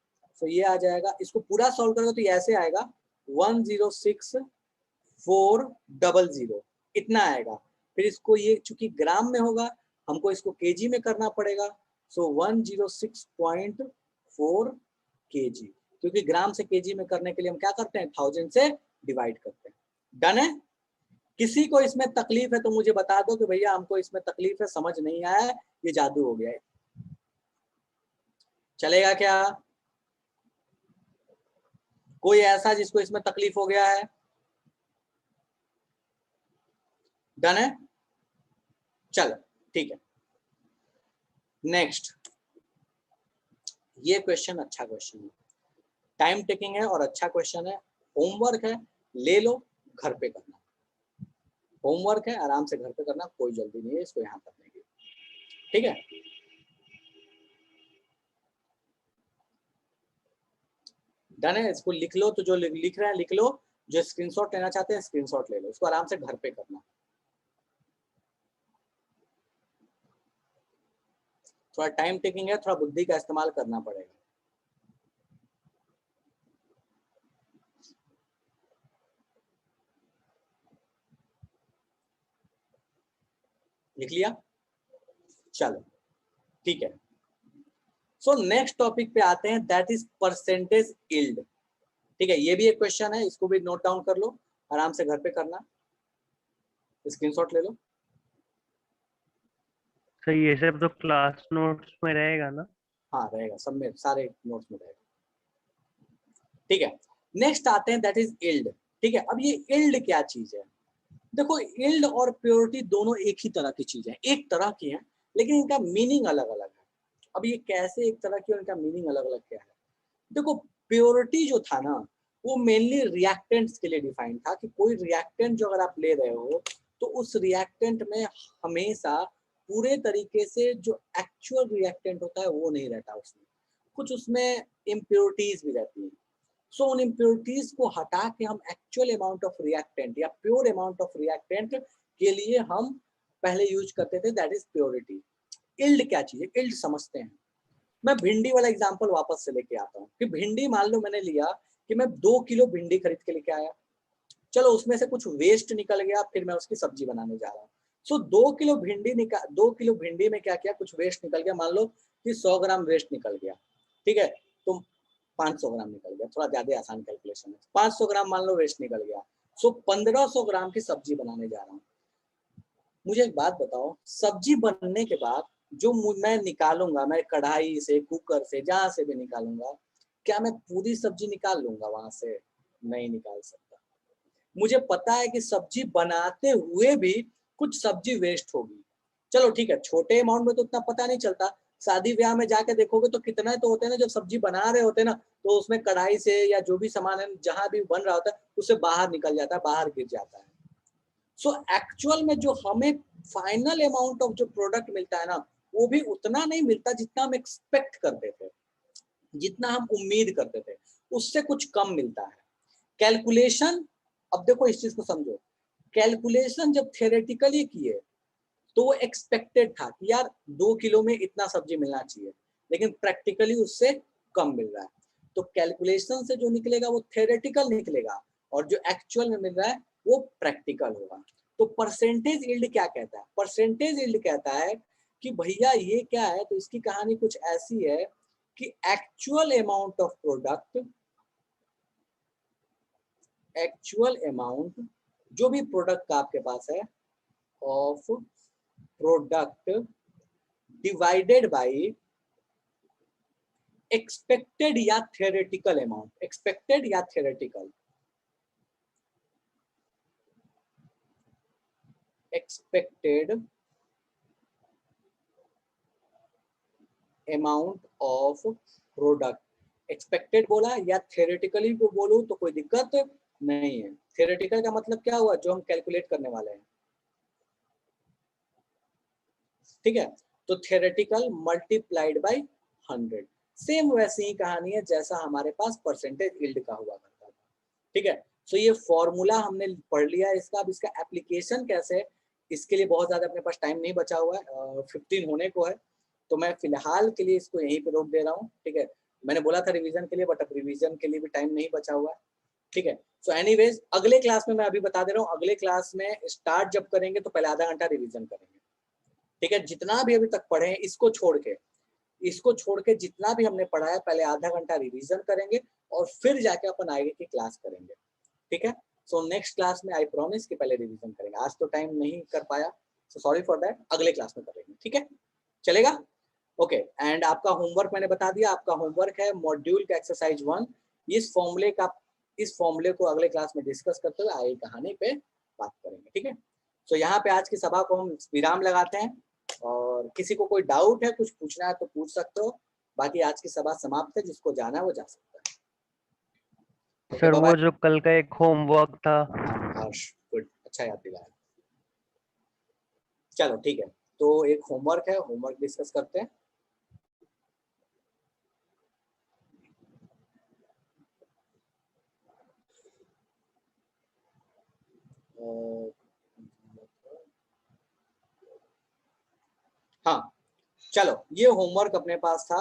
ये आ जाएगा। इसको पूरा सॉल्व करोगे तो ये ऐसे आएगा 106,400, इतना आएगा। फिर इसको ये चूंकि ग्राम में होगा, हमको इसको केजी में करना पड़ेगा। सो 106.4 kg, क्योंकि ग्राम से केजी में करने के लिए हम क्या करते हैं, 1000 से डिवाइड करते हैं। डन है। किसी को इसमें तकलीफ है तो मुझे बता दो कि भैया हमको इसमें तकलीफ है, समझ नहीं आया है, ये जादू हो गया है, चलेगा क्या? कोई ऐसा जिसको इसमें तकलीफ हो गया है? डन है, चलो ठीक है। नेक्स्ट, ये क्वेश्चन अच्छा क्वेश्चन है, टाइम टेकिंग है और अच्छा क्वेश्चन है। होमवर्क है, ले लो, घर पे करना। होमवर्क है, आराम से घर पे करना, कोई जल्दी नहीं है इसको यहाँ करने की, ठीक है। डन है, इसको लिख लो, तो जो लिख रहे हैं लिख लो, जो स्क्रीनशॉट लेना चाहते हैं स्क्रीनशॉट ले लो, इसको आराम से घर पे करना। थोड़ा टाइम टेकिंग है, थोड़ा बुद्धि का इस्तेमाल करना पड़ेगा। लिख लिया? चलो ठीक है। सो नेक्स्ट टॉपिक पे आते हैं, दैट इज परसेंटेज यील्ड। ठीक है, ये भी एक क्वेश्चन है, इसको भी नोट डाउन कर लो, आराम से घर पे करना, स्क्रीनशॉट ले लो। सर ये सब तो क्लास नोट्स में रहेगा ना? हाँ रहेगा, सब में, सारे नोट्स में रहेगा। ठीक है, नेक्स्ट आते हैं, दैट इज यील्ड। ठीक है, अब ये यील्ड क्या चीज है? देखो, यील्ड और प्योरिटी दोनों एक ही तरह की चीज है, एक तरह की है, लेकिन इनका मीनिंग अलग अलग है। अब ये कैसे एक तरह की और इनका मीनिंग अलग अलग क्या है? देखो, प्योरिटी जो था ना, वो मेनली रिएक्टेंट्स के लिए डिफाइंड था, कि कोई रिएक्टेंट जो अगर आप ले रहे हो तो उस रिएक्टेंट में हमेशा पूरे तरीके से जो एक्चुअल रिएक्टेंट होता है वो नहीं रहता, उसमें कुछ उसमें इम्प्योरिटीज भी रहती हैं। सो उन इम्प्योरिटीज को हटा के हम एक्चुअल अमाउंट ऑफ रिएक्टेंट या प्योर अमाउंट ऑफ रिएक्टेंट के लिए हम पहले यूज करते थे, दैट इज प्योरिटी। यील्ड क्या चीज है? यील्ड समझते हैं। मैं भिंडी वाला एग्जांपल वापस से लेके आता हूँ, कि भिंडी मान लो मैंने लिया कि मैं 2 किलो भिंडी खरीद के लेके आया, चलो उसमें से कुछ वेस्ट निकल गया, फिर मैं उसकी सब्जी बनाने जा रहा हूँ। सो 2 किलो भिंडी में क्या किया, कुछ वेस्ट निकल गया, मान लो कि 100 ग्राम वेस्ट निकल गया। ठीक है, तो 500 ग्राम निकल गया, थोड़ा ज्यादा आसान कैलकुलेशन है, 500 ग्राम मान लो वेस्ट निकल गया। सो 1500 ग्राम की सब्जी बनाने जा रहा हूँ। मुझे एक बात बताओ, सब्जी बनने के बाद जो मैं निकालूंगा, मैं कढ़ाई से, कुकर से, जहां से भी निकालूंगा, क्या मैं पूरी सब्जी निकाल लूंगा वहां से? नहीं निकाल सकता। मुझे पता है कि सब्जी बनाते हुए भी कुछ सब्जी वेस्ट होगी। चलो ठीक है, छोटे अमाउंट में तो उतना पता नहीं चलता, शादी ब्याह में जाके देखोगे तो कितना तो होते हैं ना, जब सब्जी बना रहे होते हैं ना, तो उसमें कढ़ाई से या जो भी सामान है जहां भी बन रहा होता है उससे बाहर निकल जाता है, बाहर गिर जाता है। सो एक्चुअल में जो हमें फाइनल अमाउंट ऑफ जो प्रोडक्ट मिलता है ना, वो भी उतना नहीं मिलता जितना हम एक्सपेक्ट करते थे, जितना हम उम्मीद करते थे, उससे कुछ कम मिलता है। कैलकुलेशन, अब देखो इस चीज को समझो, कैलकुलेशन जब थियोरेटिकली किए तो वो एक्सपेक्टेड था कि यार 2 किलो में इतना सब्जी मिलना चाहिए, लेकिन प्रैक्टिकली उससे कम मिल रहा है। तो कैलकुलेशन से जो निकलेगा वो थियोरेटिकल निकलेगा, और जो एक्चुअल में मिल रहा है वो प्रैक्टिकल होगा। तो परसेंटेज यील्ड क्या कहता है? परसेंटेज यील्ड कहता है कि भैया ये क्या है, तो इसकी कहानी कुछ ऐसी है कि actual amount of product, actual amount जो भी प्रोडक्ट का आपके पास है of product divided by expected या थियोरेटिकल अमाउंट, एक्सपेक्टेड या theoretical, expected amount of product. Expected बोला या थियोरेटिकली को बोलूं तो कोई दिक्कत नहीं है। थियोरेटिकल का मतलब क्या हुआ? जो हम कैलकुलेट करने वाले हैं। ठीक है, तो थियोरेटिकल मल्टीप्लाइड बाय 100, सेम वैसी ही कहानी है जैसा हमारे पास परसेंटेज यील्ड का हुआ करता था। ठीक है, सो ये फॉर्मूला हमने पढ़ लिया है इसका। अब इसका एप्लीकेशन कैसे है, इसके लिए बहुत ज्यादा अपने पास टाइम नहीं बचा हुआ है, 15 होने को है, तो मैं फिलहाल के लिए इसको यहीं पे रोक दे रहा हूँ। ठीक है, मैंने बोला था रिवीजन के लिए, बट अब रिवीजन के लिए भी टाइम नहीं बचा हुआ है। ठीक है, सो एनीवेज अगले क्लास में मैं अभी बता दे रहा हूँ, अगले क्लास में स्टार्ट जब करेंगे तो पहले आधा घंटा रिवीजन करेंगे। ठीक है, जितना भी अभी तक पढ़े हैं इसको छोड़ के जितना भी हमने पढ़ा है पहले आधा घंटा रिवीजन करेंगे, और फिर जाके अपन आगे की क्लास करेंगे। ठीक है, सो नेक्स्ट क्लास में आई प्रॉमिस कि पहले रिवीजन करेंगे। आज तो टाइम नहीं कर पाया, सो सॉरी फॉर दैट, अगले क्लास में करेंगे। ठीक है, चलेगा? ओके, एंड आपका होमवर्क मैंने बता दिया, आपका होमवर्क है मॉड्यूल का एक्सरसाइज 1। इस फॉर्मूले को अगले क्लास में डिस्कस करते हुए आगे कहानी पे बात करेंगे। ठीक है, सो यहाँ पे आज की सभा को हम विराम लगाते हैं, और किसी को कोई डाउट है, कुछ पूछना है तो पूछ सकते हो, बाकी आज की सभा समाप्त है, जिसको जाना है वो जा सकता है। सर वो जो कल का एक होमवर्क था, हर्ष, गुड, अच्छा याद दिलाया। चलो ठीक है, तो एक होमवर्क है, होमवर्क डिस्कस करते हैं। हाँ चलो, ये होमवर्क अपने पास था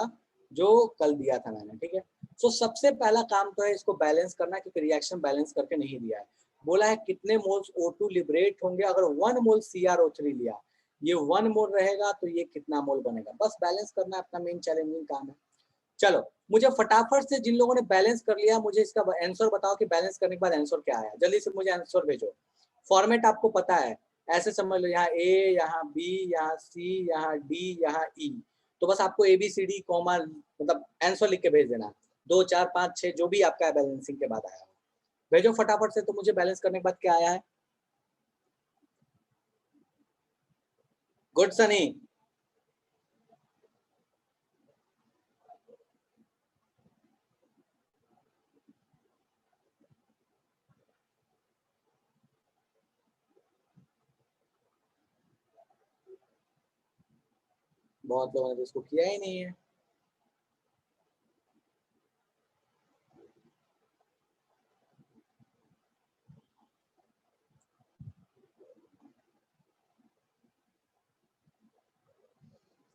जो कल दिया था मैंने। ठीक है, तो सबसे पहला काम तो है इसको बैलेंस करना, क्योंकि रिएक्शन बैलेंस करके नहीं दिया है। बोला है कितने मोल्स O2 लिबरेट होंगे अगर 1 मोल CrO3 लिया, ये 1 मोल रहेगा तो ये कितना मोल बनेगा, बस बैलेंस करना अपना मेन चैलेंजिंग काम है। चलो मुझे फटाफट से, जिन लोगों ने बैलेंस कर लिया, मुझे इसका आंसर बताओ कि बैलेंस करने के बाद आंसर क्या आया। जल्दी से मुझे आंसर भेजो। फॉर्मेट आपको पता है, ऐसे समझ लो, यहाँ ए, यहाँ बी, यहाँ सी, यहाँ डी, यहाँ ई। तो बस आपको ABCD कॉमा मतलब आंसर लिख के भेज देना, 2 4 5 6 जो भी आपका बैलेंसिंग के बाद आया हो भेजो फटाफट से। तो मुझे बैलेंस करने के बाद क्या आया है? गुड सनी। बहुत लोगों ने तो इसको किया ही नहीं है।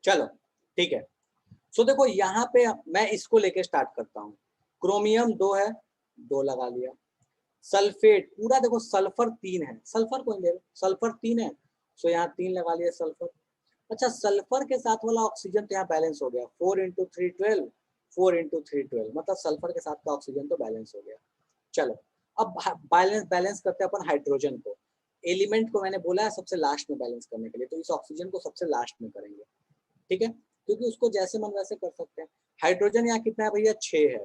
चलो ठीक है। सो देखो यहाँ पे मैं इसको लेके स्टार्ट करता हूँ। क्रोमियम 2 है, 2 लगा लिया। सल्फेट पूरा देखो, सल्फर 3 है, सल्फर को ले, सल्फर 3 है, सो यहाँ 3 लगा लिया सल्फर। अच्छा, सल्फर के साथ वाला ऑक्सीजन तो यहाँ बैलेंस हो गया, 4 × 3 12, 4 × 3 12, मतलब सल्फर के साथ का ऑक्सीजन तो बैलेंस हो गया। चलो अब बैलेंस करते हैं अपन हाइड्रोजन को। एलिमेंट को मैंने बोला है सबसे लास्ट में बैलेंस करने के लिए, तो इस ऑक्सीजन को सबसे लास्ट में करेंगे, ठीक है, क्योंकि उसको जैसे मन वैसे कर सकते हैं। हाइड्रोजन यहाँ कितना है भैया? 6 है,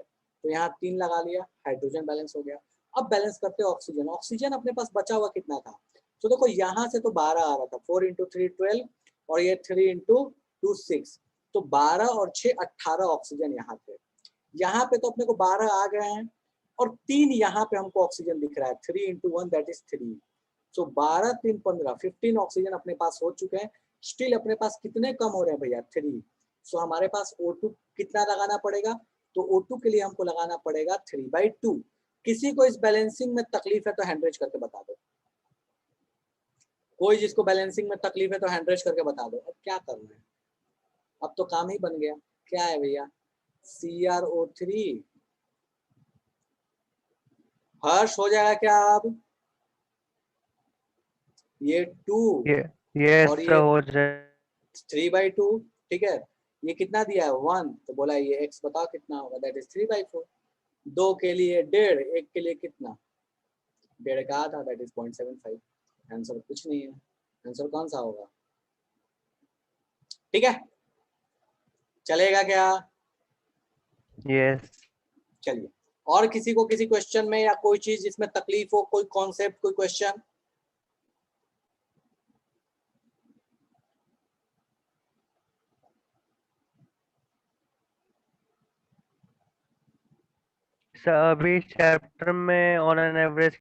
तो यहाँ 3 लगा लिया, हाइड्रोजन बैलेंस हो गया। अब बैलेंस करते हैं ऑक्सीजन। ऑक्सीजन अपने पास बचा हुआ कितना था? तो देखो यहाँ से तो 12 आ रहा था, 4 × 3 12, और ये 3 × 2 6, तो 12 और 6 18 ऑक्सीजन यहाँ थे। यहाँ पे तो अपने को 12 आ गए हैं, और 3 यहाँ पे हमको ऑक्सीजन दिख रहा है, 3 × 1 दैट इज 3, सो 12 3 15, 15 ऑक्सीजन अपने पास हो चुके हैं। स्टिल अपने पास कितने कम हो रहे हैं भैया? 3, सो हमारे पास O2 कितना लगाना पड़ेगा? तो O2 के लिए हमको लगाना पड़ेगा 3/2। किसी को इस बैलेंसिंग में तकलीफ है तो हैंड रेज करके बता दो। कोई जिसको बैलेंसिंग में तकलीफ है तो हैंड रेज करके बता दो। अब क्या करना है? अब तो काम ही बन गया। क्या है भैया? CrO3। हर्ष हो जाएगा क्या अब? ये 2 ये और ये हो जाए 3/2, ठीक है। ये कितना दिया है? 1, तो बोला ये x बताओ कितना होगा? That is 3/4। 2 के लिए 1.5, 1 के लिए कितना? 1.5 का आधा, दैट इज 0.75। आंसर कुछ नहीं है। आंसर कौन सा होगा? ठीक है, चलेगा क्या? यस। चलिए, और किसी को किसी क्वेश्चन में या कोई चीज जिसमें तकलीफ हो, कोई कॉन्सेप्ट, कोई क्वेश्चन? सर अभी चैप्टर में ऑन एन एवरेज